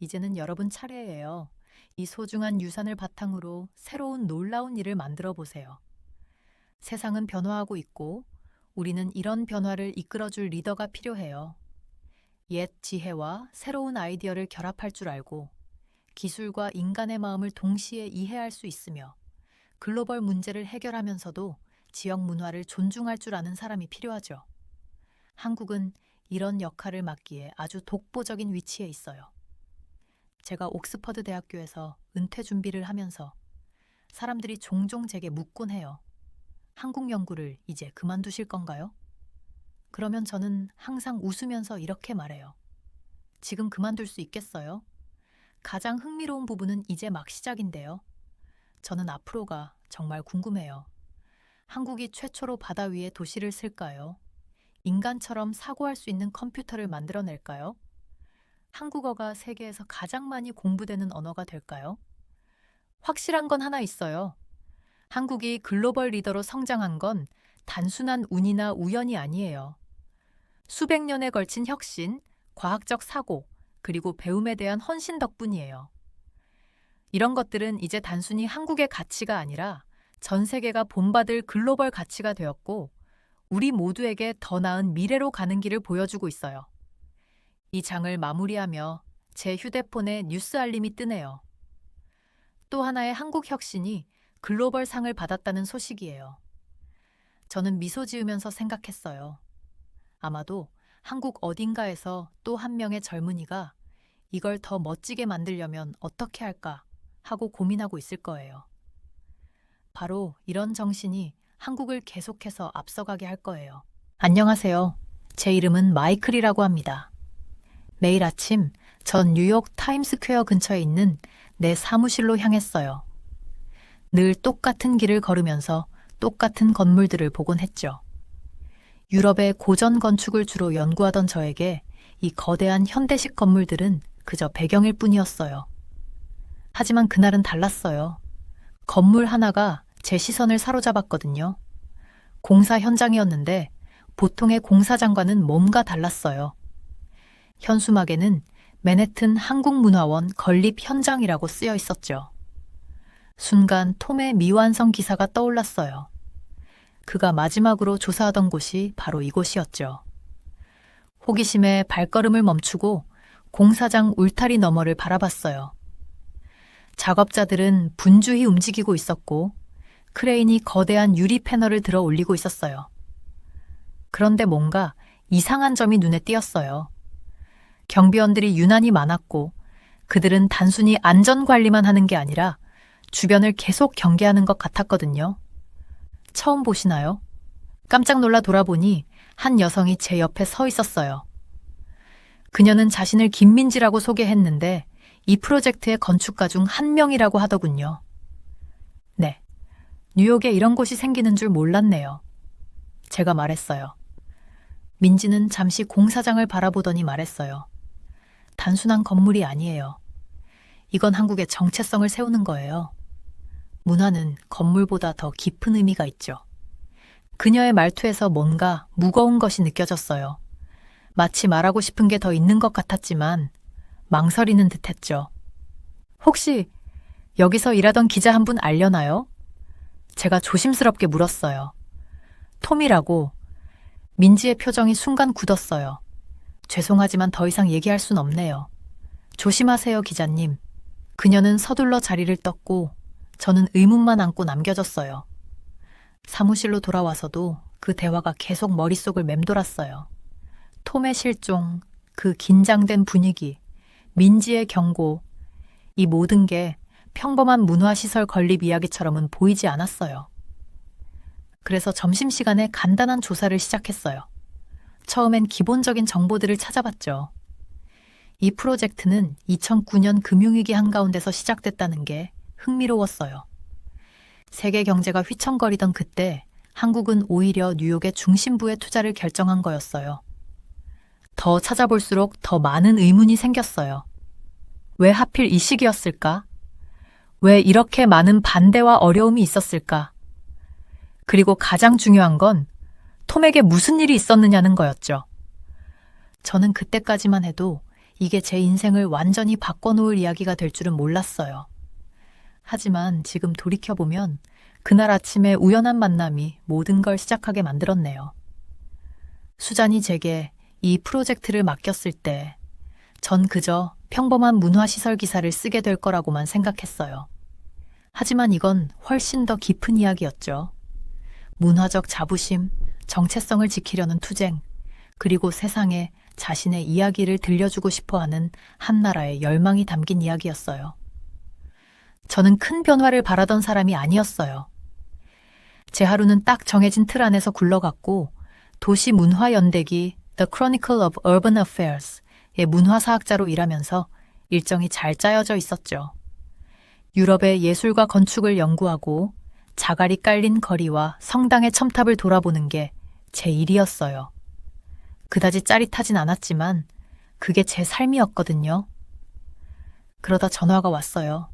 S1: 이제는 여러분 차례예요. 이 소중한 유산을 바탕으로 새로운 놀라운 일을 만들어 보세요. 세상은 변화하고 있고 우리는 이런 변화를 이끌어줄 리더가 필요해요. 옛 지혜와 새로운 아이디어를 결합할 줄 알고 기술과 인간의 마음을 동시에 이해할 수 있으며 글로벌 문제를 해결하면서도 지역 문화를 존중할 줄 아는 사람이 필요하죠. 한국은 이런 역할을 맡기에 아주 독보적인 위치에 있어요. 제가 옥스퍼드 대학교에서 은퇴 준비를 하면서 사람들이 종종 제게 묻곤 해요. 한국 연구를 이제 그만두실 건가요? 그러면 저는 항상 웃으면서 이렇게 말해요. 지금 그만둘 수 있겠어요? 가장 흥미로운 부분은 이제 막 시작인데요. 저는 앞으로가 정말 궁금해요. 한국이 최초로 바다 위에 도시를 쓸까요? 인간처럼 사고할 수 있는 컴퓨터를 만들어낼까요? 한국어가 세계에서 가장 많이 공부되는 언어가 될까요? 확실한 건 하나 있어요. 한국이 글로벌 리더로 성장한 건 단순한 운이나 우연이 아니에요. 수백 년에 걸친 혁신, 과학적 사고, 그리고 배움에 대한 헌신 덕분이에요. 이런 것들은 이제 단순히 한국의 가치가 아니라 전 세계가 본받을 글로벌 가치가 되었고, 우리 모두에게 더 나은 미래로 가는 길을 보여주고 있어요. 이 장을 마무리하며 제 휴대폰에 뉴스 알림이 뜨네요. 또 하나의 한국 혁신이 글로벌 상을 받았다는 소식이에요. 저는 미소 지으면서 생각했어요. 아마도 한국 어딘가에서 또 한 명의 젊은이가 이걸 더 멋지게 만들려면 어떻게 할까 하고 고민하고 있을 거예요. 바로 이런 정신이 한국을 계속해서 앞서가게 할 거예요. 안녕하세요. 제 이름은 마이클이라고 합니다. 매일 아침 전 뉴욕 타임스퀘어 근처에 있는 내 사무실로 향했어요. 늘 똑같은 길을 걸으면서 똑같은 건물들을 보곤 했죠. 유럽의 고전 건축을 주로 연구하던 저에게 이 거대한 현대식 건물들은 그저 배경일 뿐이었어요. 하지만 그날은 달랐어요. 건물 하나가 제 시선을 사로잡았거든요. 공사 현장이었는데 보통의 공사장과는 뭔가 달랐어요. 현수막에는 맨해튼 한국문화원 건립 현장이라고 쓰여 있었죠. 순간 톰의 미완성 기사가 떠올랐어요. 그가 마지막으로 조사하던 곳이 바로 이곳이었죠. 호기심에 발걸음을 멈추고 공사장 울타리 너머를 바라봤어요. 작업자들은 분주히 움직이고 있었고 크레인이 거대한 유리 패널을 들어 올리고 있었어요. 그런데 뭔가 이상한 점이 눈에 띄었어요. 경비원들이 유난히 많았고 그들은 단순히 안전관리만 하는 게 아니라 주변을 계속 경계하는 것 같았거든요. 처음 보시나요? 깜짝 놀라 돌아보니 한 여성이 제 옆에 서 있었어요. 그녀는 자신을 김민지라고 소개했는데 이 프로젝트의 건축가 중 한 명이라고 하더군요. 네, 뉴욕에 이런 곳이 생기는 줄 몰랐네요. 제가 말했어요. 민지는 잠시 공사장을 바라보더니 말했어요. 단순한 건물이 아니에요. 이건 한국의 정체성을 세우는 거예요. 문화는 건물보다 더 깊은 의미가 있죠. 그녀의 말투에서 뭔가 무거운 것이 느껴졌어요. 마치 말하고 싶은 게 더 있는 것 같았지만 망설이는 듯했죠. 혹시 여기서 일하던 기자 한 분 알려나요? 제가 조심스럽게 물었어요. 톰이라고. 민지의 표정이 순간 굳었어요. 죄송하지만 더 이상 얘기할 순 없네요. 조심하세요, 기자님. 그녀는 서둘러 자리를 떴고 저는 의문만 안고 남겨졌어요. 사무실로 돌아와서도 그 대화가 계속 머릿속을 맴돌았어요. 톰의 실종, 그 긴장된 분위기, 민지의 경고, 이 모든 게 평범한 문화시설 건립 이야기처럼은 보이지 않았어요. 그래서 점심시간에 간단한 조사를 시작했어요. 처음엔 기본적인 정보들을 찾아봤죠. 이 프로젝트는 2009년 금융위기 한가운데서 시작됐다는 게 흥미로웠어요. 세계 경제가 휘청거리던 그때 한국은 오히려 뉴욕의 중심부에 투자를 결정한 거였어요. 더 찾아볼수록 더 많은 의문이 생겼어요. 왜 하필 이 시기였을까? 왜 이렇게 많은 반대와 어려움이 있었을까? 그리고 가장 중요한 건 톰에게 무슨 일이 있었느냐는 거였죠. 저는 그때까지만 해도 이게 제 인생을 완전히 바꿔놓을 이야기가 될 줄은 몰랐어요. 하지만 지금 돌이켜보면 그날 아침의 우연한 만남이 모든 걸 시작하게 만들었네요. 수잔이 제게 이 프로젝트를 맡겼을 때 전 그저 평범한 문화시설 기사를 쓰게 될 거라고만 생각했어요. 하지만 이건 훨씬 더 깊은 이야기였죠. 문화적 자부심, 정체성을 지키려는 투쟁, 그리고 세상에 자신의 이야기를 들려주고 싶어하는 한 나라의 열망이 담긴 이야기였어요. 저는 큰 변화를 바라던 사람이 아니었어요. 제 하루는 딱 정해진 틀 안에서 굴러갔고 도시 문화 연대기 The Chronicle of Urban Affairs의 문화사학자로 일하면서 일정이 잘 짜여져 있었죠. 유럽의 예술과 건축을 연구하고 자갈이 깔린 거리와 성당의 첨탑을 돌아보는 게 제 일이었어요. 그다지 짜릿하진 않았지만 그게 제 삶이었거든요. 그러다 전화가 왔어요.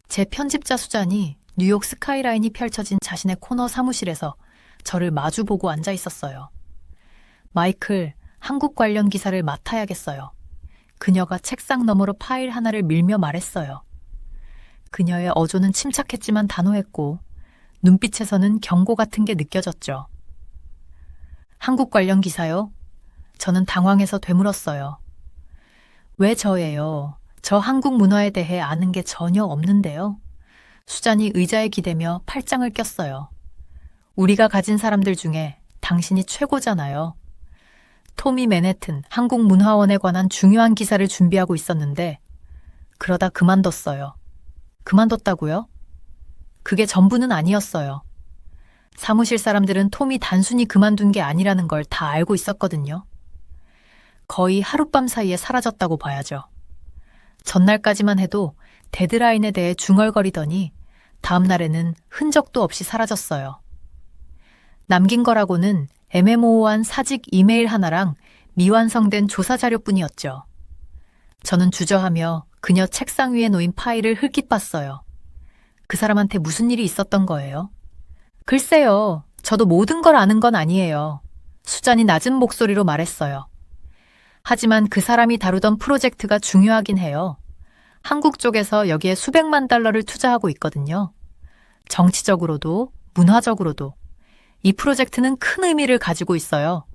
S1: 제 편집자 수잔이 뉴욕 스카이라인이 펼쳐진 자신의 코너 사무실에서 저를 마주보고 앉아 있었어요. 마이클, 한국 관련 기사를 맡아야겠어요. 그녀가 책상 너머로 파일 하나를 밀며 말했어요. 그녀의 어조는 침착했지만 단호했고 눈빛에서는 경고 같은 게 느껴졌죠. 한국 관련 기사요? 저는 당황해서 되물었어요. 왜 저예요? 저 한국 문화에 대해 아는 게 전혀 없는데요. 수잔이 의자에 기대며 팔짱을 꼈어요. 우리가 가진 사람들 중에 당신이 최고잖아요. 토미 맨해튼 한국문화원에 관한 중요한 기사를 준비하고 있었는데 그러다 그만뒀어요. 그만뒀다고요? 그게 전부는 아니었어요. 사무실 사람들은 톰이 단순히 그만둔 게 아니라는 걸 다 알고 있었거든요. 거의 하룻밤 사이에 사라졌다고 봐야죠. 전날까지만 해도 데드라인에 대해 중얼거리더니 다음 날에는 흔적도 없이 사라졌어요. 남긴 거라고는 애매모호한 사직 이메일 하나랑 미완성된 조사 자료뿐이었죠. 저는 주저하며 그녀 책상 위에 놓인 파일을 흘낏 봤어요. 그 사람한테 무슨 일이 있었던 거예요? 글쎄요, 저도 모든 걸 아는 건 아니에요. 수잔이 낮은 목소리로 말했어요. 하지만 그 사람이 다루던 프로젝트가 중요하긴 해요. 한국 쪽에서 여기에 수백만 달러를 투자하고 있거든요. 정치적으로도 문화적으로도 이 프로젝트는 큰 의미를 가지고 있어요.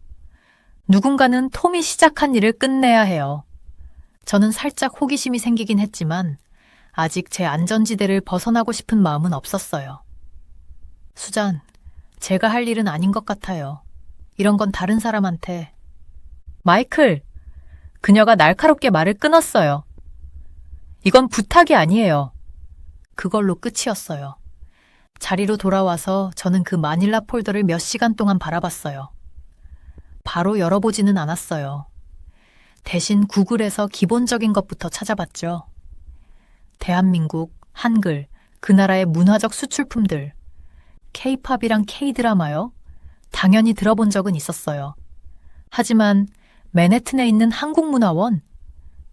S1: 누군가는 톰이 시작한 일을 끝내야 해요. 저는 살짝 호기심이 생기긴 했지만 아직 제 안전지대를 벗어나고 싶은 마음은 없었어요. 수잔, 제가 할 일은 아닌 것 같아요. 이런 건 다른 사람한테. 마이클! 그녀가 날카롭게 말을 끊었어요. 이건 부탁이 아니에요. 그걸로 끝이었어요. 자리로 돌아와서 저는 그 마닐라 폴더를 몇 시간 동안 바라봤어요. 바로 열어보지는 않았어요. 대신 구글에서 기본적인 것부터 찾아봤죠. 대한민국, 한글, 그 나라의 문화적 수출품들, K-팝이랑 K-드라마요? 당연히 들어본 적은 있었어요. 하지만 맨해튼에 있는 한국문화원?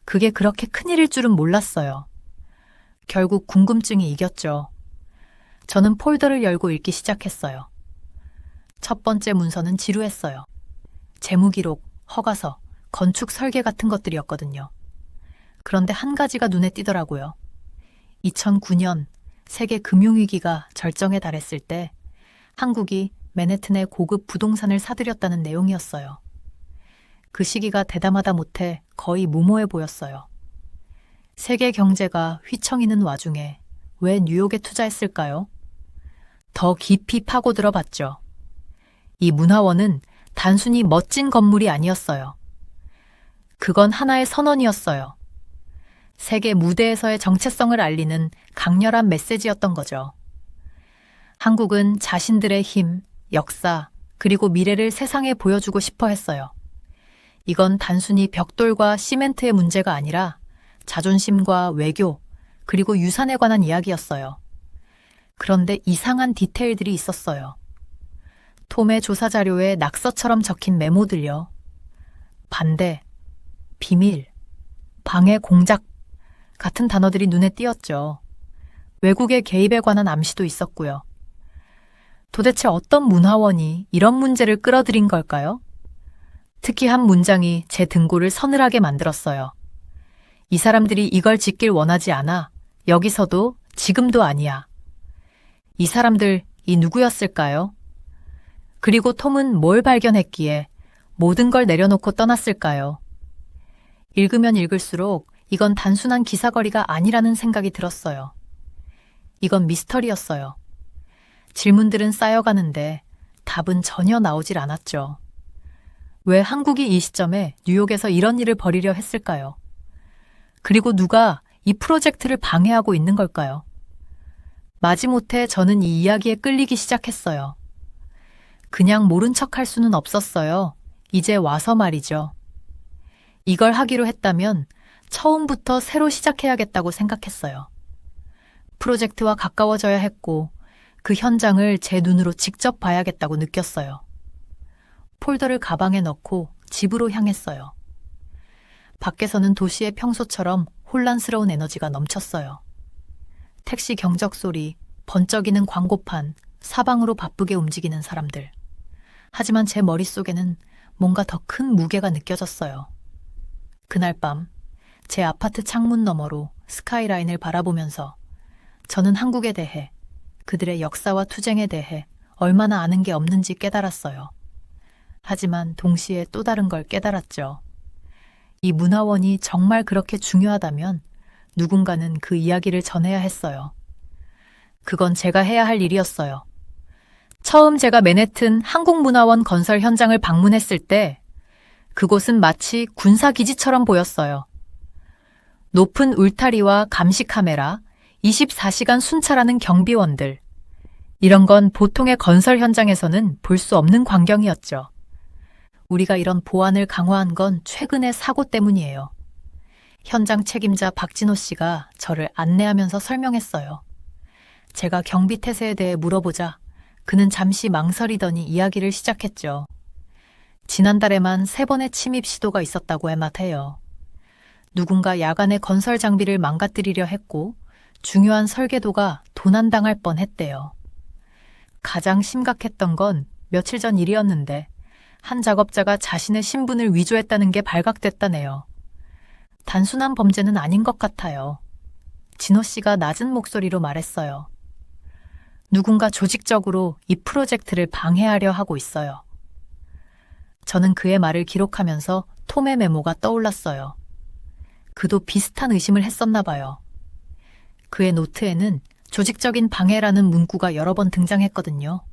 S1: 그게 그렇게 큰일일 줄은 몰랐어요. 결국 궁금증이 이겼죠. 저는 폴더를 열고 읽기 시작했어요. 첫 번째 문서는 지루했어요. 재무기록, 허가서, 건축 설계 같은 것들이었거든요. 그런데 한 가지가 눈에 띄더라고요. 2009년 세계 금융위기가 절정에 달했을 때 한국이 맨해튼의 고급 부동산을 사들였다는 내용이었어요. 그 시기가 대담하다 못해 거의 무모해 보였어요. 세계 경제가 휘청이는 와중에 왜 뉴욕에 투자했을까요? 더 깊이 파고들어 봤죠. 이 문화원은 단순히 멋진 건물이 아니었어요. 그건 하나의 선언이었어요. 세계 무대에서의 정체성을 알리는 강렬한 메시지였던 거죠. 한국은 자신들의 힘, 역사, 그리고 미래를 세상에 보여주고 싶어 했어요. 이건 단순히 벽돌과 시멘트의 문제가 아니라 자존심과 외교, 그리고 유산에 관한 이야기였어요. 그런데 이상한 디테일들이 있었어요. 톰의 조사 자료에 낙서처럼 적힌 메모들요. 반대, 비밀, 방해 공작 같은 단어들이 눈에 띄었죠. 외국의 개입에 관한 암시도 있었고요. 도대체 어떤 문화원이 이런 문제를 끌어들인 걸까요? 특히 한 문장이 제 등골을 서늘하게 만들었어요. 이 사람들이 이걸 짓길 원하지 않아. 여기서도 지금도 아니야. 이 사람들이 누구였을까요? 그리고 톰은 뭘 발견했기에 모든 걸 내려놓고 떠났을까요? 읽으면 읽을수록 이건 단순한 기사거리가 아니라는 생각이 들었어요. 이건 미스터리였어요. 질문들은 쌓여가는데 답은 전혀 나오질 않았죠. 왜 한국이 이 시점에 뉴욕에서 이런 일을 벌이려 했을까요? 그리고 누가 이 프로젝트를 방해하고 있는 걸까요? 마지못해 저는 이 이야기에 끌리기 시작했어요. 그냥 모른 척할 수는 없었어요. 이제 와서 말이죠. 이걸 하기로 했다면 처음부터 새로 시작해야겠다고 생각했어요. 프로젝트와 가까워져야 했고 그 현장을 제 눈으로 직접 봐야겠다고 느꼈어요. 폴더를 가방에 넣고 집으로 향했어요. 밖에서는 도시의 평소처럼 혼란스러운 에너지가 넘쳤어요. 택시 경적 소리, 번쩍이는 광고판, 사방으로 바쁘게 움직이는 사람들. 하지만 제 머릿속에는 뭔가 더 큰 무게가 느껴졌어요. 그날 밤, 제 아파트 창문 너머로 스카이라인을 바라보면서 저는 한국에 대해, 그들의 역사와 투쟁에 대해 얼마나 아는 게 없는지 깨달았어요. 하지만 동시에 또 다른 걸 깨달았죠. 이 문화원이 정말 그렇게 중요하다면 누군가는 그 이야기를 전해야 했어요. 그건 제가 해야 할 일이었어요. 처음 제가 맨해튼 한국문화원 건설 현장을 방문했을 때 그곳은 마치 군사기지처럼 보였어요. 높은 울타리와 감시 카메라, 24시간 순찰하는 경비원들. 이런 건 보통의 건설 현장에서는 볼 수 없는 광경이었죠. 우리가 이런 보안을 강화한 건 최근의 사고 때문이에요. 현장 책임자 박진호 씨가 저를 안내하면서 설명했어요. 제가 경비 태세에 대해 물어보자 그는 잠시 망설이더니 이야기를 시작했죠. 지난달에만 3번의 침입 시도가 있었다고 해맡아요. 누군가 야간에 건설 장비를 망가뜨리려 했고 중요한 설계도가 도난당할 뻔했대요. 가장 심각했던 건 며칠 전 일이었는데 한 작업자가 자신의 신분을 위조했다는 게 발각됐다네요. 단순한 범죄는 아닌 것 같아요. 진호 씨가 낮은 목소리로 말했어요. 누군가 조직적으로 이 프로젝트를 방해하려 하고 있어요. 저는 그의 말을 기록하면서 톰의 메모가 떠올랐어요. 그도 비슷한 의심을 했었나 봐요. 그의 노트에는 조직적인 방해라는 문구가 여러 번 등장했거든요.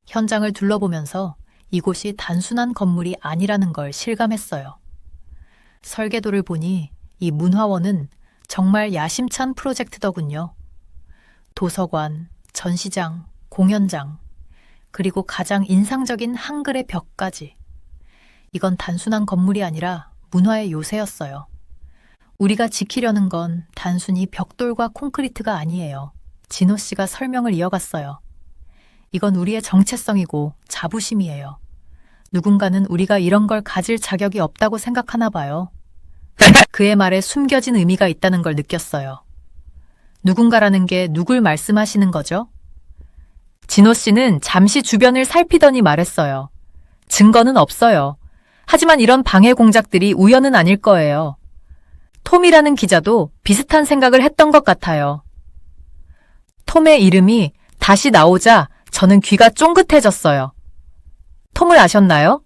S1: 현장을 둘러보면서 이곳이 단순한 건물이 아니라는 걸 실감했어요. 설계도를 보니 이 문화원은 정말 야심찬 프로젝트더군요. 도서관, 전시장, 공연장, 그리고 가장 인상적인 한글의 벽까지. 이건 단순한 건물이 아니라 문화의 요새였어요. 우리가 지키려는 건 단순히 벽돌과 콘크리트가 아니에요. 진호 씨가 설명을 이어갔어요. 이건 우리의 정체성이고 자부심이에요. 누군가는 우리가 이런 걸 가질 자격이 없다고 생각하나 봐요. 그의 말에 숨겨진 의미가 있다는 걸 느꼈어요. 누군가라는 게 누굴 말씀하시는 거죠? 진호 씨는 잠시 주변을 살피더니 말했어요. 증거는 없어요. 하지만 이런 방해 공작들이 우연은 아닐 거예요. 톰이라는 기자도 비슷한 생각을 했던 것 같아요. 톰의 이름이 다시 나오자 저는 귀가 쫑긋해졌어요. 톰을 아셨나요?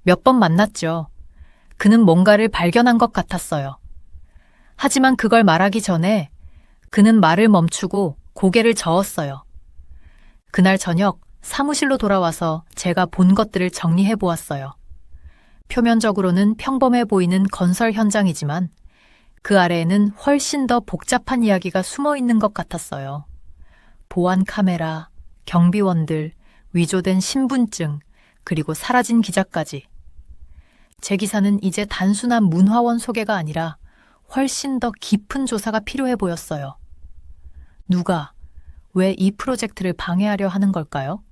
S1: 몇 번 만났죠. 그는 뭔가를 발견한 것 같았어요. 하지만 그걸 말하기 전에 그는 말을 멈추고 고개를 저었어요. 그날 저녁 사무실로 돌아와서 제가 본 것들을 정리해 보았어요. 표면적으로는 평범해 보이는 건설 현장이지만 그 아래에는 훨씬 더 복잡한 이야기가 숨어 있는 것 같았어요. 보안 카메라, 경비원들, 위조된 신분증, 그리고 사라진 기자까지. 제 기사는 이제 단순한 문화원 소개가 아니라 훨씬 더 깊은 조사가 필요해 보였어요. 누가, 왜 이 프로젝트를 방해하려 하는 걸까요?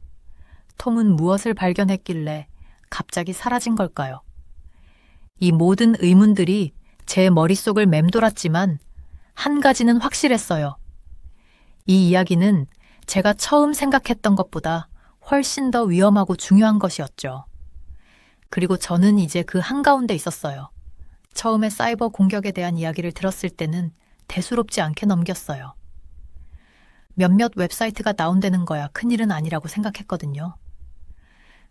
S1: 톰은 무엇을 발견했길래 갑자기 사라진 걸까요? 이 모든 의문들이 제 머릿속을 맴돌았지만 한 가지는 확실했어요. 이 이야기는 제가 처음 생각했던 것보다 훨씬 더 위험하고 중요한 것이었죠. 그리고 저는 이제 그 한가운데 있었어요. 처음에 사이버 공격에 대한 이야기를 들었을 때는 대수롭지 않게 넘겼어요. 몇몇 웹사이트가 다운되는 거야 큰일은 아니라고 생각했거든요.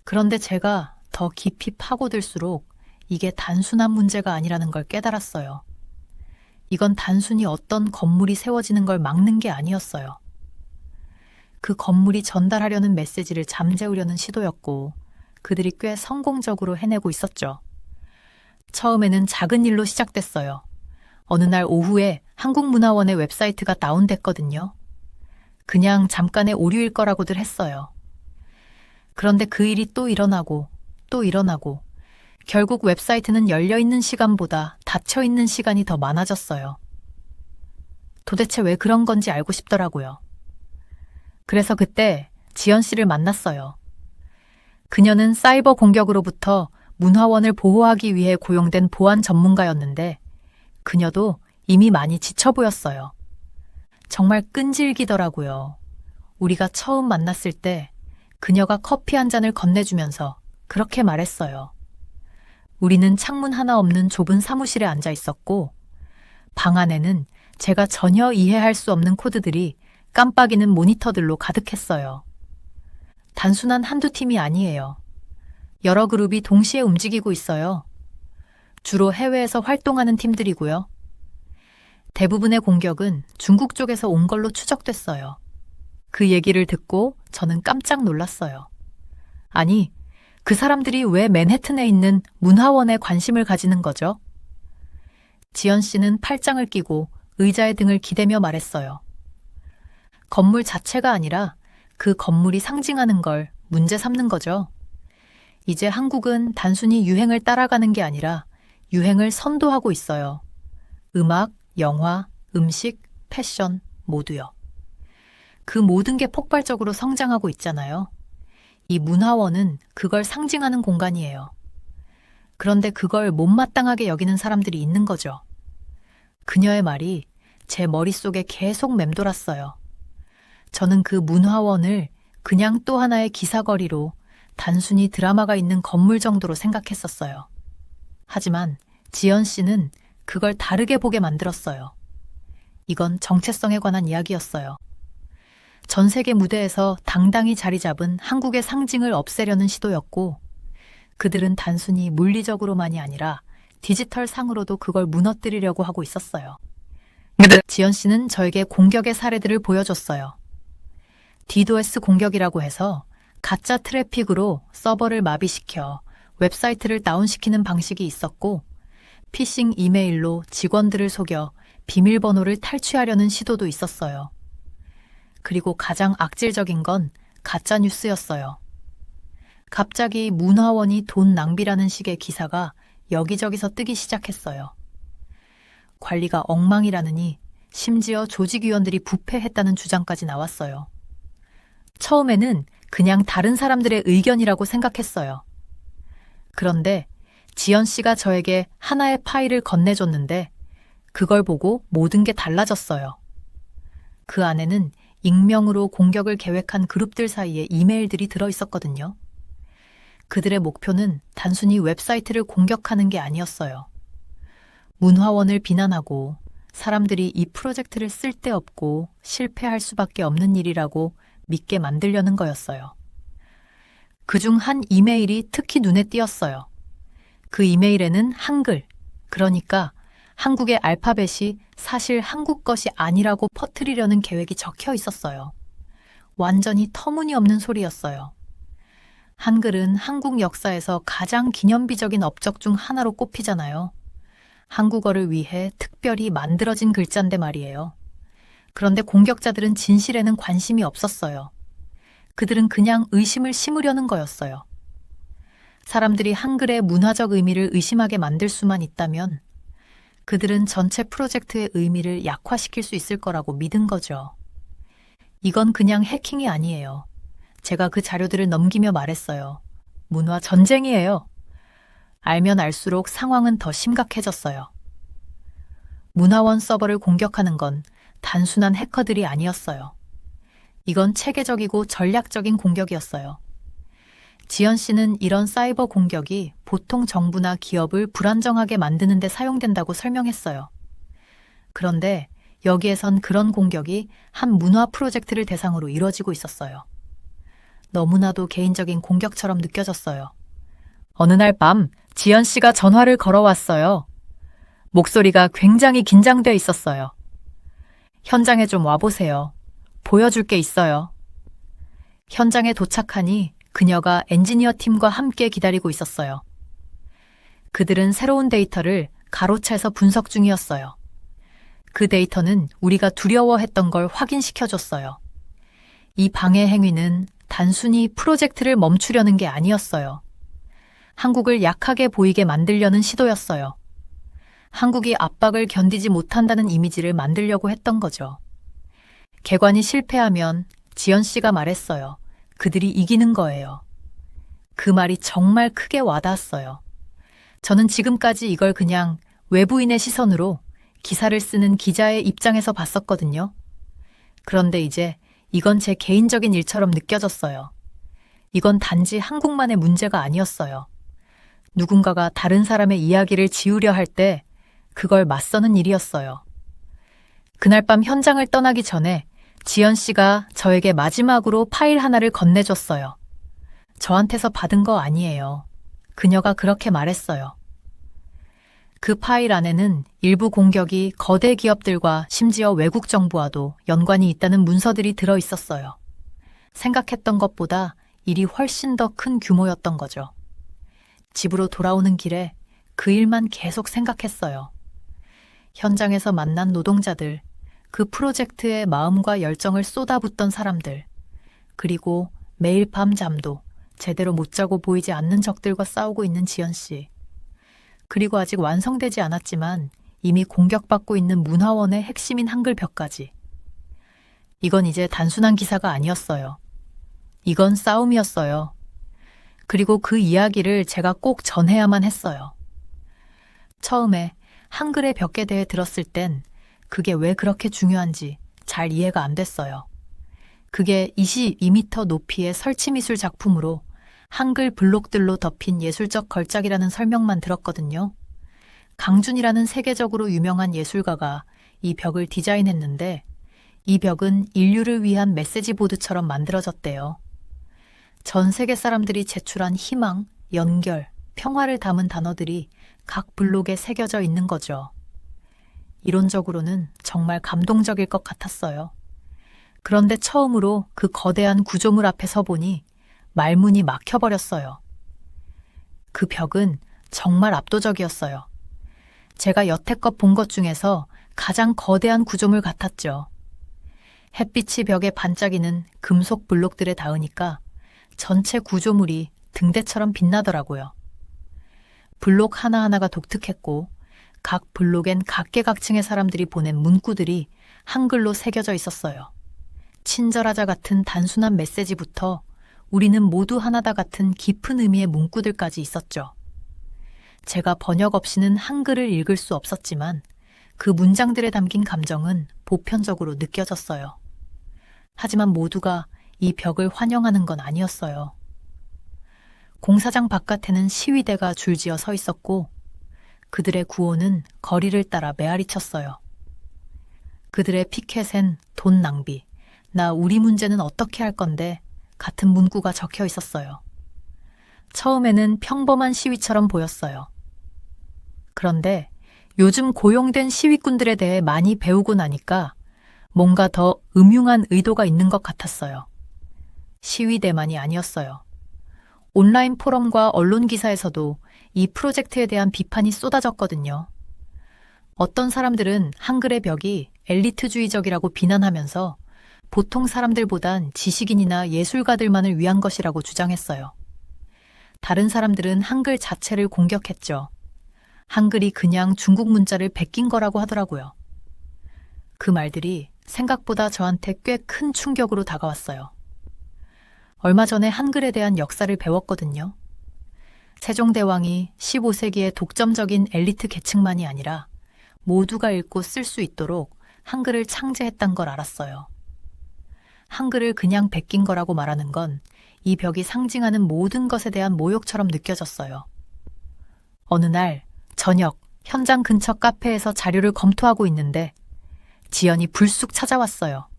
S1: 그런데 제가 더 깊이 파고들수록 이게 단순한 문제가 아니라는 걸 깨달았어요. 이건 단순히 어떤 건물이 세워지는 걸 막는 게 아니었어요. 그 건물이 전달하려는 메시지를 잠재우려는 시도였고, 그들이 꽤 성공적으로 해내고 있었죠. 처음에는 작은 일로 시작됐어요. 어느 날 오후에 한국문화원의 웹사이트가 다운됐거든요. 그냥 잠깐의 오류일 거라고들 했어요. 그런데 그 일이 또 일어나고 또 일어나고 결국 웹사이트는 열려있는 시간보다 닫혀있는 시간이 더 많아졌어요. 도대체 왜 그런 건지 알고 싶더라고요. 그래서 그때 지연 씨를 만났어요. 그녀는 사이버 공격으로부터 문화원을 보호하기 위해 고용된 보안 전문가였는데 그녀도 이미 많이 지쳐 보였어요. 정말 끈질기더라고요. 우리가 처음 만났을 때 그녀가 커피 한 잔을 건네주면서 그렇게 말했어요. 우리는 창문 하나 없는 좁은 사무실에 앉아 있었고 방 안에는 제가 전혀 이해할 수 없는 코드들이 깜빡이는 모니터들로 가득했어요. 단순한 한두 팀이 아니에요. 여러 그룹이 동시에 움직이고 있어요. 주로 해외에서 활동하는 팀들이고요. 대부분의 공격은 중국 쪽에서 온 걸로 추적됐어요. 그 얘기를 듣고 저는 깜짝 놀랐어요. 아니, 그 사람들이 왜 맨해튼에 있는 문화원에 관심을 가지는 거죠? 지연 씨는 팔짱을 끼고 의자의 등을 기대며 말했어요. 건물 자체가 아니라 그 건물이 상징하는 걸 문제 삼는 거죠. 이제 한국은 단순히 유행을 따라가는 게 아니라 유행을 선도하고 있어요. 음악, 영화, 음식, 패션 모두요. 그 모든 게 폭발적으로 성장하고 있잖아요. 이 문화원은 그걸 상징하는 공간이에요. 그런데 그걸 못마땅하게 여기는 사람들이 있는 거죠. 그녀의 말이 제 머릿속에 계속 맴돌았어요. 저는 그 문화원을 그냥 또 하나의 기사거리로 단순히 드라마가 있는 건물 정도로 생각했었어요. 하지만 지연 씨는 그걸 다르게 보게 만들었어요. 이건 정체성에 관한 이야기였어요. 전 세계 무대에서 당당히 자리 잡은 한국의 상징을 없애려는 시도였고, 그들은 단순히 물리적으로만이 아니라 디지털 상으로도 그걸 무너뜨리려고 하고 있었어요. 지연 씨는 저에게 공격의 사례들을 보여줬어요. DDoS 공격이라고 해서 가짜 트래픽으로 서버를 마비시켜 웹사이트를 다운시키는 방식이 있었고, 피싱 이메일로 직원들을 속여 비밀번호를 탈취하려는 시도도 있었어요. 그리고 가장 악질적인 건 가짜 뉴스였어요. 갑자기 문화원이 돈 낭비라는 식의 기사가 여기저기서 뜨기 시작했어요. 관리가 엉망이라느니 심지어 조직위원들이 부패했다는 주장까지 나왔어요. 처음에는 그냥 다른 사람들의 의견이라고 생각했어요. 그런데 지연 씨가 저에게 하나의 파일을 건네줬는데 그걸 보고 모든 게 달라졌어요. 그 안에는 익명으로 공격을 계획한 그룹들 사이에 이메일들이 들어있었거든요. 그들의 목표는 단순히 웹사이트를 공격하는 게 아니었어요. 문화원을 비난하고 사람들이 이 프로젝트를 쓸데없고 실패할 수밖에 없는 일이라고 믿게 만들려는 거였어요. 그중 한 이메일이 특히 눈에 띄었어요. 그 이메일에는 한글, 그러니까 한국의 알파벳이 사실 한국 것이 아니라고 퍼뜨리려는 계획이 적혀 있었어요. 완전히 터무니없는 소리였어요. 한글은 한국 역사에서 가장 기념비적인 업적 중 하나로 꼽히잖아요. 한국어를 위해 특별히 만들어진 글자인데 말이에요. 그런데 공격자들은 진실에는 관심이 없었어요. 그들은 그냥 의심을 심으려는 거였어요. 사람들이 한글의 문화적 의미를 의심하게 만들 수만 있다면 그들은 전체 프로젝트의 의미를 약화시킬 수 있을 거라고 믿은 거죠. 이건 그냥 해킹이 아니에요. 제가 그 자료들을 넘기며 말했어요. 문화 전쟁이에요. 알면 알수록 상황은 더 심각해졌어요. 문화원 서버를 공격하는 건 단순한 해커들이 아니었어요. 이건 체계적이고 전략적인 공격이었어요. 지연 씨는 이런 사이버 공격이 보통 정부나 기업을 불안정하게 만드는 데 사용된다고 설명했어요. 그런데 여기에선 그런 공격이 한 문화 프로젝트를 대상으로 이뤄지고 있었어요. 너무나도 개인적인 공격처럼 느껴졌어요. 어느 날 밤 지연 씨가 전화를 걸어왔어요. 목소리가 굉장히 긴장돼 있었어요. 현장에 좀 와보세요. 보여줄 게 있어요. 현장에 도착하니 그녀가 엔지니어 팀과 함께 기다리고 있었어요. 그들은 새로운 데이터를 가로채서 분석 중이었어요. 그 데이터는 우리가 두려워했던 걸 확인시켜줬어요. 이 방해 행위는 단순히 프로젝트를 멈추려는 게 아니었어요. 한국을 약하게 보이게 만들려는 시도였어요. 한국이 압박을 견디지 못한다는 이미지를 만들려고 했던 거죠. 개관이 실패하면 지연 씨가 말했어요. 그들이 이기는 거예요. 그 말이 정말 크게 와닿았어요. 저는 지금까지 이걸 그냥 외부인의 시선으로 기사를 쓰는 기자의 입장에서 봤었거든요. 그런데 이제 이건 제 개인적인 일처럼 느껴졌어요. 이건 단지 한국만의 문제가 아니었어요. 누군가가 다른 사람의 이야기를 지우려 할 때 그걸 맞서는 일이었어요. 그날 밤 현장을 떠나기 전에 지연 씨가 저에게 마지막으로 파일 하나를 건네줬어요. 저한테서 받은 거 아니에요. 그녀가 그렇게 말했어요. 그 파일 안에는 일부 공격이 거대 기업들과 심지어 외국 정부와도 연관이 있다는 문서들이 들어 있었어요. 생각했던 것보다 일이 훨씬 더 큰 규모였던 거죠. 집으로 돌아오는 길에 그 일만 계속 생각했어요. 현장에서 만난 노동자들, 그 프로젝트에 마음과 열정을 쏟아붓던 사람들, 그리고 매일 밤 잠도 제대로 못 자고 보이지 않는 적들과 싸우고 있는 지연 씨. 그리고 아직 완성되지 않았지만 이미 공격받고 있는 문화원의 핵심인 한글벽까지. 이건 이제 단순한 기사가 아니었어요. 이건 싸움이었어요. 그리고 그 이야기를 제가 꼭 전해야만 했어요. 처음에 한글의 벽에 대해 들었을 땐 그게 왜 그렇게 중요한지 잘 이해가 안 됐어요. 그게 22m 높이의 설치미술 작품으로 한글 블록들로 덮인 예술적 걸작이라는 설명만 들었거든요. 강준이라는 세계적으로 유명한 예술가가 이 벽을 디자인했는데 이 벽은 인류를 위한 메시지 보드처럼 만들어졌대요. 전 세계 사람들이 제출한 희망, 연결, 평화를 담은 단어들이 각 블록에 새겨져 있는 거죠. 이론적으로는 정말 감동적일 것 같았어요. 그런데 처음으로 그 거대한 구조물 앞에 서보니 말문이 막혀버렸어요. 그 벽은 정말 압도적이었어요. 제가 여태껏 본 것 중에서 가장 거대한 구조물 같았죠. 햇빛이 벽에 반짝이는 금속 블록들에 닿으니까 전체 구조물이 등대처럼 빛나더라고요. 블록 하나하나가 독특했고 각 블록엔 각계각층의 사람들이 보낸 문구들이 한글로 새겨져 있었어요. 친절하자 같은 단순한 메시지부터 우리는 모두 하나다 같은 깊은 의미의 문구들까지 있었죠. 제가 번역 없이는 한글을 읽을 수 없었지만 그 문장들에 담긴 감정은 보편적으로 느껴졌어요. 하지만 모두가 이 벽을 환영하는 건 아니었어요. 공사장 바깥에는 시위대가 줄지어 서 있었고 그들의 구호는 거리를 따라 메아리쳤어요. 그들의 피켓엔 돈 낭비, 나 우리 문제는 어떻게 할 건데 같은 문구가 적혀 있었어요. 처음에는 평범한 시위처럼 보였어요. 그런데 요즘 고용된 시위꾼들에 대해 많이 배우고 나니까 뭔가 더 음흉한 의도가 있는 것 같았어요. 시위대만이 아니었어요. 온라인 포럼과 언론 기사에서도 이 프로젝트에 대한 비판이 쏟아졌거든요. 어떤 사람들은 한글의 벽이 엘리트주의적이라고 비난하면서 보통 사람들보단 지식인이나 예술가들만을 위한 것이라고 주장했어요. 다른 사람들은 한글 자체를 공격했죠. 한글이 그냥 중국 문자를 베낀 거라고 하더라고요. 그 말들이 생각보다 저한테 꽤 큰 충격으로 다가왔어요. 얼마 전에 한글에 대한 역사를 배웠거든요. 세종대왕이 15세기의 독점적인 엘리트 계층만이 아니라 모두가 읽고 쓸 수 있도록 한글을 창제했단 걸 알았어요. 한글을 그냥 베낀 거라고 말하는 건 이 벽이 상징하는 모든 것에 대한 모욕처럼 느껴졌어요. 어느 날 저녁 현장 근처 카페에서 자료를 검토하고 있는데 지연이 불쑥 찾아왔어요.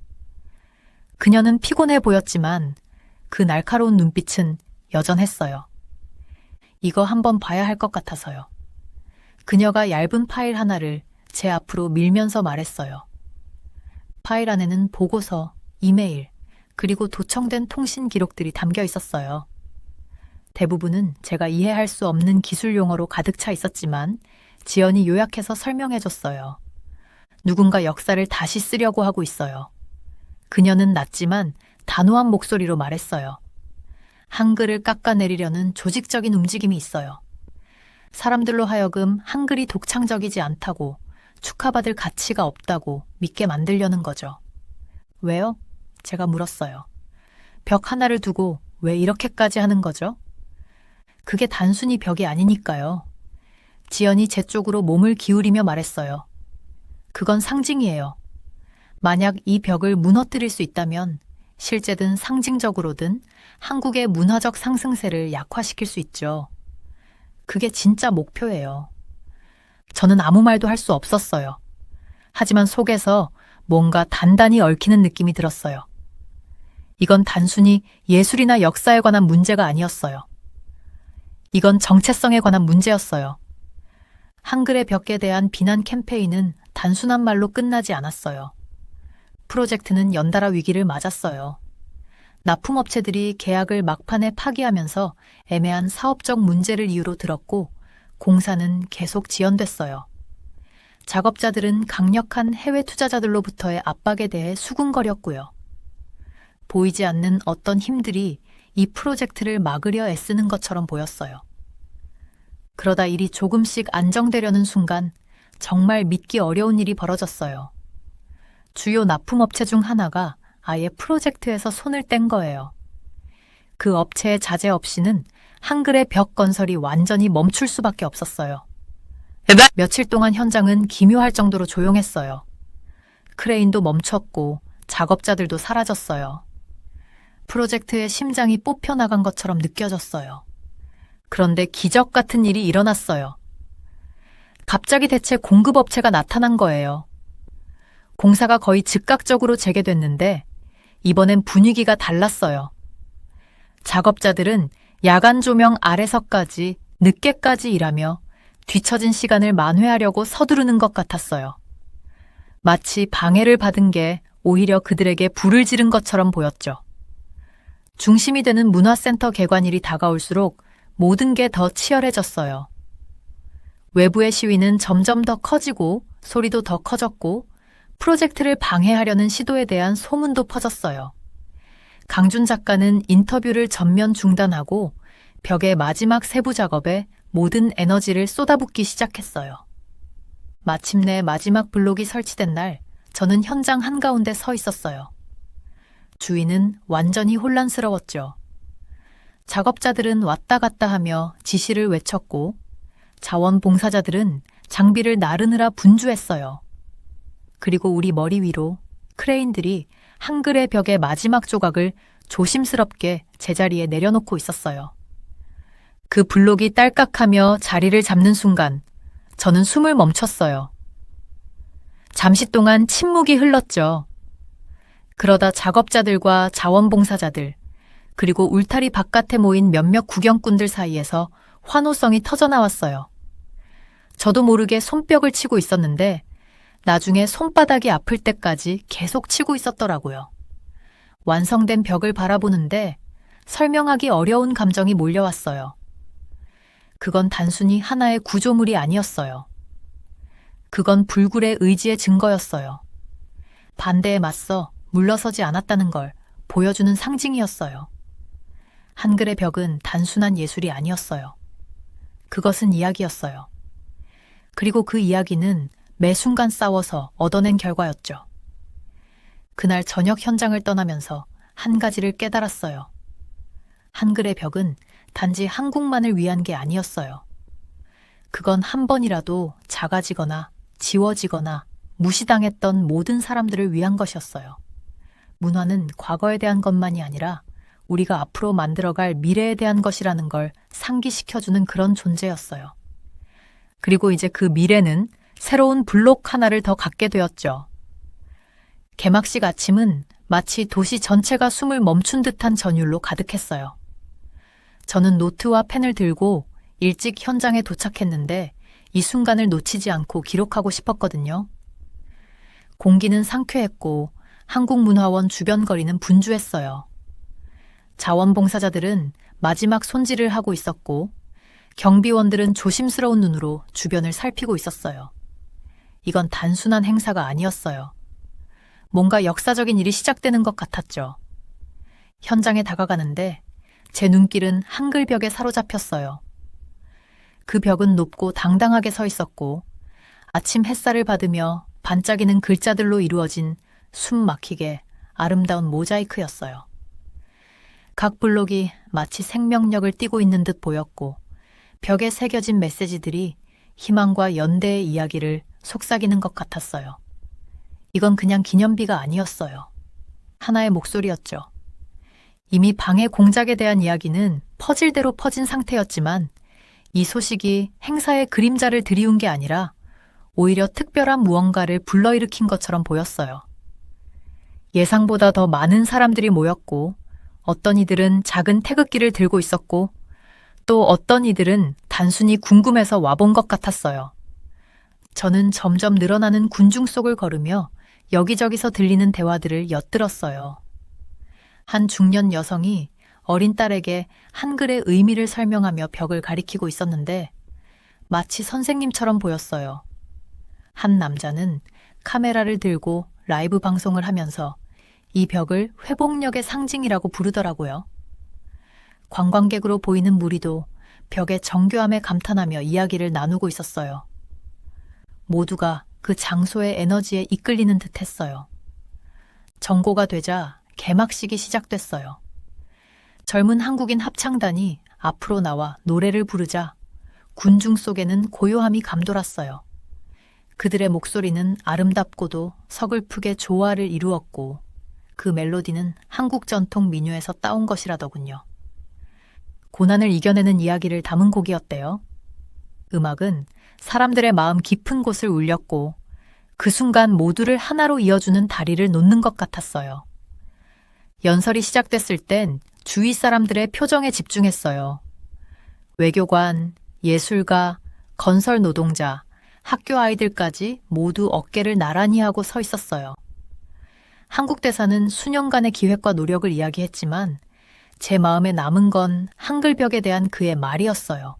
S1: 그녀는 피곤해 보였지만 그 날카로운 눈빛은 여전했어요. 이거 한번 봐야 할 것 같아서요. 그녀가 얇은 파일 하나를 제 앞으로 밀면서 말했어요. 파일 안에는 보고서, 이메일, 그리고 도청된 통신 기록들이 담겨 있었어요. 대부분은 제가 이해할 수 없는 기술 용어로 가득 차 있었지만 지연이 요약해서 설명해줬어요. 누군가 역사를 다시 쓰려고 하고 있어요. 그녀는 낮지만 단호한 목소리로 말했어요. 한글을 깎아내리려는 조직적인 움직임이 있어요. 사람들로 하여금 한글이 독창적이지 않다고, 축하받을 가치가 없다고 믿게 만들려는 거죠. 왜요? 제가 물었어요. 벽 하나를 두고 왜 이렇게까지 하는 거죠? 그게 단순히 벽이 아니니까요. 지연이 제 쪽으로 몸을 기울이며 말했어요. 그건 상징이에요. 만약 이 벽을 무너뜨릴 수 있다면 실제든 상징적으로든 한국의 문화적 상승세를 약화시킬 수 있죠. 그게 진짜 목표예요. 저는 아무 말도 할 수 없었어요. 하지만 속에서 뭔가 단단히 얽히는 느낌이 들었어요. 이건 단순히 예술이나 역사에 관한 문제가 아니었어요. 이건 정체성에 관한 문제였어요. 한글의 벽에 대한 비난 캠페인은 단순한 말로 끝나지 않았어요. 프로젝트는 연달아 위기를 맞았어요. 납품업체들이 계약을 막판에 파기하면서 애매한 사업적 문제를 이유로 들었고 공사는 계속 지연됐어요. 작업자들은 강력한 해외 투자자들로부터의 압박에 대해 수군거렸고요. 보이지 않는 어떤 힘들이 이 프로젝트를 막으려 애쓰는 것처럼 보였어요. 그러다 일이 조금씩 안정되려는 순간 정말 믿기 어려운 일이 벌어졌어요. 주요 납품업체 중 하나가 아예 프로젝트에서 손을 뗀 거예요. 그 업체의 자재 없이는 한글의 벽 건설이 완전히 멈출 수밖에 없었어요. 며칠 동안 현장은 기묘할 정도로 조용했어요. 크레인도 멈췄고 작업자들도 사라졌어요. 프로젝트의 심장이 뽑혀나간 것처럼 느껴졌어요. 그런데 기적 같은 일이 일어났어요. 갑자기 대체 공급업체가 나타난 거예요. 공사가 거의 즉각적으로 재개됐는데 이번엔 분위기가 달랐어요. 작업자들은 야간 조명 아래서까지 늦게까지 일하며 뒤처진 시간을 만회하려고 서두르는 것 같았어요. 마치 방해를 받은 게 오히려 그들에게 불을 지른 것처럼 보였죠. 중심이 되는 문화센터 개관일이 다가올수록 모든 게 더 치열해졌어요. 외부의 시위는 점점 더 커지고 소리도 더 커졌고 프로젝트를 방해하려는 시도에 대한 소문도 퍼졌어요. 강준 작가는 인터뷰를 전면 중단하고 벽의 마지막 세부 작업에 모든 에너지를 쏟아붓기 시작했어요. 마침내 마지막 블록이 설치된 날, 저는 현장 한가운데 서 있었어요. 주위는 완전히 혼란스러웠죠. 작업자들은 왔다 갔다 하며 지시를 외쳤고 자원봉사자들은 장비를 나르느라 분주했어요. 그리고 우리 머리 위로 크레인들이 한글의 벽의 마지막 조각을 조심스럽게 제자리에 내려놓고 있었어요. 그 블록이 딸깍하며 자리를 잡는 순간 저는 숨을 멈췄어요. 잠시 동안 침묵이 흘렀죠. 그러다 작업자들과 자원봉사자들, 그리고 울타리 바깥에 모인 몇몇 구경꾼들 사이에서 환호성이 터져나왔어요. 저도 모르게 손뼉을 치고 있었는데 나중에 손바닥이 아플 때까지 계속 치고 있었더라고요. 완성된 벽을 바라보는데 설명하기 어려운 감정이 몰려왔어요. 그건 단순히 하나의 구조물이 아니었어요. 그건 불굴의 의지의 증거였어요. 반대에 맞서 물러서지 않았다는 걸 보여주는 상징이었어요. 한글의 벽은 단순한 예술이 아니었어요. 그것은 이야기였어요. 그리고 그 이야기는 매 순간 싸워서 얻어낸 결과였죠. 그날 저녁 현장을 떠나면서 한 가지를 깨달았어요. 한글의 벽은 단지 한국만을 위한 게 아니었어요. 그건 한 번이라도 작아지거나 지워지거나 무시당했던 모든 사람들을 위한 것이었어요. 문화는 과거에 대한 것만이 아니라 우리가 앞으로 만들어갈 미래에 대한 것이라는 걸 상기시켜주는 그런 존재였어요. 그리고 이제 그 미래는 새로운 블록 하나를 더 갖게 되었죠. 개막식 아침은 마치 도시 전체가 숨을 멈춘 듯한 전율로 가득했어요. 저는 노트와 펜을 들고 일찍 현장에 도착했는데 이 순간을 놓치지 않고 기록하고 싶었거든요. 공기는 상쾌했고 한국문화원 주변 거리는 분주했어요. 자원봉사자들은 마지막 손질을 하고 있었고 경비원들은 조심스러운 눈으로 주변을 살피고 있었어요. 이건 단순한 행사가 아니었어요. 뭔가 역사적인 일이 시작되는 것 같았죠. 현장에 다가가는데 제 눈길은 한글 벽에 사로잡혔어요. 그 벽은 높고 당당하게 서 있었고 아침 햇살을 받으며 반짝이는 글자들로 이루어진 숨 막히게 아름다운 모자이크였어요. 각 블록이 마치 생명력을 띠고 있는 듯 보였고 벽에 새겨진 메시지들이 희망과 연대의 이야기를 속삭이는 것 같았어요. 이건 그냥 기념비가 아니었어요. 하나의 목소리였죠. 이미 방해 공작에 대한 이야기는 퍼즐대로 퍼진 상태였지만 이 소식이 행사의 그림자를 드리운 게 아니라 오히려 특별한 무언가를 불러일으킨 것처럼 보였어요. 예상보다 더 많은 사람들이 모였고 어떤 이들은 작은 태극기를 들고 있었고 또 어떤 이들은 단순히 궁금해서 와본 것 같았어요. 저는 점점 늘어나는 군중 속을 걸으며 여기저기서 들리는 대화들을 엿들었어요. 한 중년 여성이 어린 딸에게 한글의 의미를 설명하며 벽을 가리키고 있었는데 마치 선생님처럼 보였어요. 한 남자는 카메라를 들고 라이브 방송을 하면서 이 벽을 회복력의 상징이라고 부르더라고요. 관광객으로 보이는 무리도 벽의 정교함에 감탄하며 이야기를 나누고 있었어요. 모두가 그 장소의 에너지에 이끌리는 듯 했어요. 정고가 되자 개막식이 시작됐어요. 젊은 한국인 합창단이 앞으로 나와 노래를 부르자 군중 속에는 고요함이 감돌았어요. 그들의 목소리는 아름답고도 서글프게 조화를 이루었고 그 멜로디는 한국 전통 민요에서 따온 것이라더군요. 고난을 이겨내는 이야기를 담은 곡이었대요. 음악은 사람들의 마음 깊은 곳을 울렸고 그 순간 모두를 하나로 이어주는 다리를 놓는 것 같았어요. 연설이 시작됐을 땐 주위 사람들의 표정에 집중했어요. 외교관, 예술가, 건설 노동자, 학교 아이들까지 모두 어깨를 나란히 하고 서 있었어요. 한국 대사는 수년간의 기획과 노력을 이야기했지만 제 마음에 남은 건 한글벽에 대한 그의 말이었어요.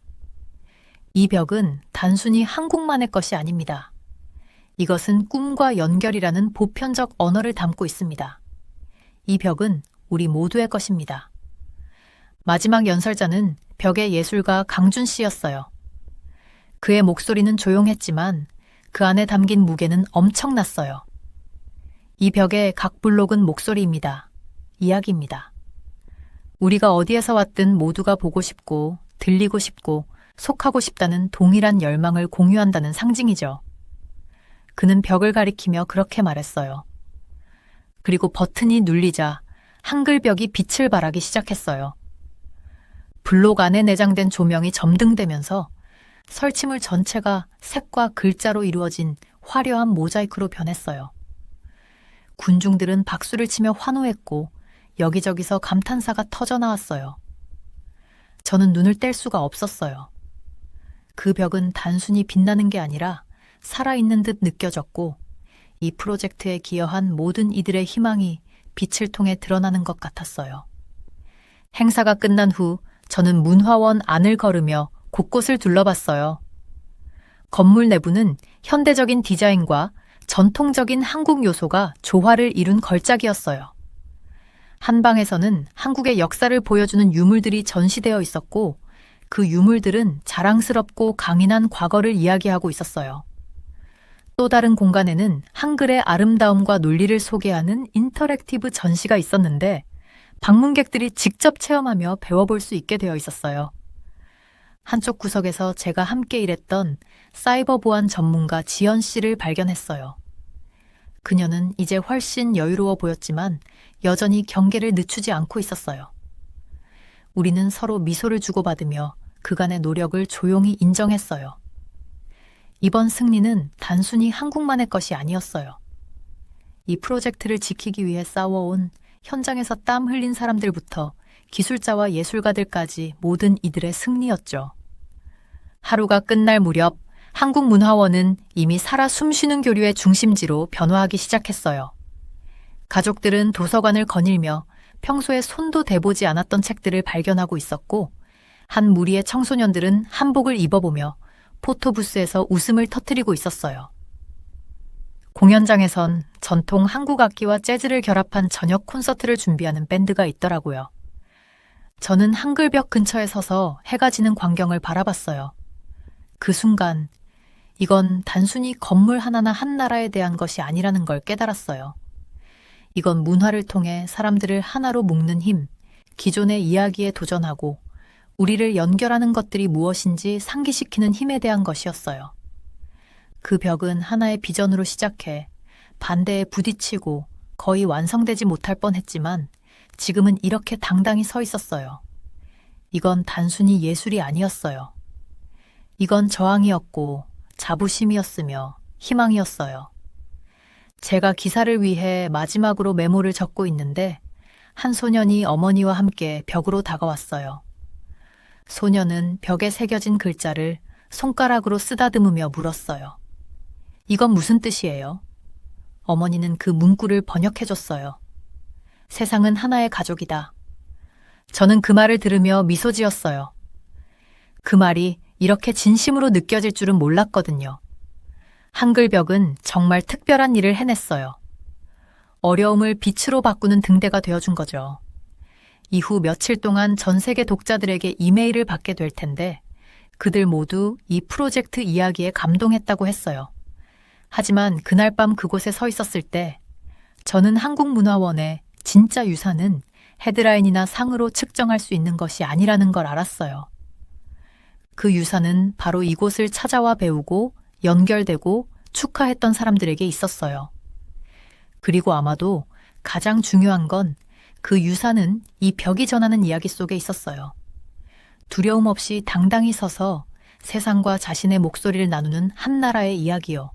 S1: 이 벽은 단순히 한국만의 것이 아닙니다. 이것은 꿈과 연결이라는 보편적 언어를 담고 있습니다. 이 벽은 우리 모두의 것입니다. 마지막 연설자는 벽의 예술가 강준 씨였어요. 그의 목소리는 조용했지만 그 안에 담긴 무게는 엄청났어요. 이 벽의 각 블록은 목소리입니다. 이야기입니다. 우리가 어디에서 왔든 모두가 보고 싶고 들리고 싶고 속하고 싶다는 동일한 열망을 공유한다는 상징이죠. 그는 벽을 가리키며 그렇게 말했어요. 그리고 버튼이 눌리자 한글벽이 빛을 발하기 시작했어요. 블록 안에 내장된 조명이 점등되면서 설치물 전체가 색과 글자로 이루어진 화려한 모자이크로 변했어요. 군중들은 박수를 치며 환호했고 여기저기서 감탄사가 터져나왔어요. 저는 눈을 뗄 수가 없었어요. 그 벽은 단순히 빛나는 게 아니라 살아있는 듯 느껴졌고 이 프로젝트에 기여한 모든 이들의 희망이 빛을 통해 드러나는 것 같았어요. 행사가 끝난 후 저는 문화원 안을 걸으며 곳곳을 둘러봤어요. 건물 내부는 현대적인 디자인과 전통적인 한국 요소가 조화를 이룬 걸작이었어요. 한 방에서는 한국의 역사를 보여주는 유물들이 전시되어 있었고 그 유물들은 자랑스럽고 강인한 과거를 이야기하고 있었어요. 또 다른 공간에는 한글의 아름다움과 논리를 소개하는 인터랙티브 전시가 있었는데 방문객들이 직접 체험하며 배워볼 수 있게 되어 있었어요. 한쪽 구석에서 제가 함께 일했던 사이버 보안 전문가 지연 씨를 발견했어요. 그녀는 이제 훨씬 여유로워 보였지만 여전히 경계를 늦추지 않고 있었어요. 우리는 서로 미소를 주고받으며 그간의 노력을 조용히 인정했어요. 이번 승리는 단순히 한국만의 것이 아니었어요. 이 프로젝트를 지키기 위해 싸워온 현장에서 땀 흘린 사람들부터 기술자와 예술가들까지 모든 이들의 승리였죠. 하루가 끝날 무렵 한국문화원은 이미 살아 숨쉬는 교류의 중심지로 변화하기 시작했어요. 가족들은 도서관을 거닐며 평소에 손도 대보지 않았던 책들을 발견하고 있었고, 한 무리의 청소년들은 한복을 입어보며 포토부스에서 웃음을 터뜨리고 있었어요. 공연장에선 전통 한국 악기와 재즈를 결합한 저녁 콘서트를 준비하는 밴드가 있더라고요. 저는 한글벽 근처에 서서 해가 지는 광경을 바라봤어요. 그 순간, 이건 단순히 건물 하나나 한 나라에 대한 것이 아니라는 걸 깨달았어요. 이건 문화를 통해 사람들을 하나로 묶는 힘, 기존의 이야기에 도전하고 우리를 연결하는 것들이 무엇인지 상기시키는 힘에 대한 것이었어요. 그 벽은 하나의 비전으로 시작해 반대에 부딪히고 거의 완성되지 못할 뻔했지만 지금은 이렇게 당당히 서 있었어요. 이건 단순히 예술이 아니었어요. 이건 저항이었고 자부심이었으며 희망이었어요. 제가 기사를 위해 마지막으로 메모를 적고 있는데 한 소년이 어머니와 함께 벽으로 다가왔어요. 소년은 벽에 새겨진 글자를 손가락으로 쓰다듬으며 물었어요. 이건 무슨 뜻이에요? 어머니는 그 문구를 번역해줬어요. 세상은 하나의 가족이다. 저는 그 말을 들으며 미소 지었어요. 그 말이 이렇게 진심으로 느껴질 줄은 몰랐거든요. 한글벽은 정말 특별한 일을 해냈어요. 어려움을 빛으로 바꾸는 등대가 되어준 거죠. 이후 며칠 동안 전 세계 독자들에게 이메일을 받게 될 텐데 그들 모두 이 프로젝트 이야기에 감동했다고 했어요. 하지만 그날 밤 그곳에 서 있었을 때 저는 한국문화원의 진짜 유산은 헤드라인이나 상으로 측정할 수 있는 것이 아니라는 걸 알았어요. 그 유산은 바로 이곳을 찾아와 배우고 연결되고 축하했던 사람들에게 있었어요. 그리고 아마도 가장 중요한 건 그 유산은 이 벽이 전하는 이야기 속에 있었어요. 두려움 없이 당당히 서서 세상과 자신의 목소리를 나누는 한 나라의 이야기요.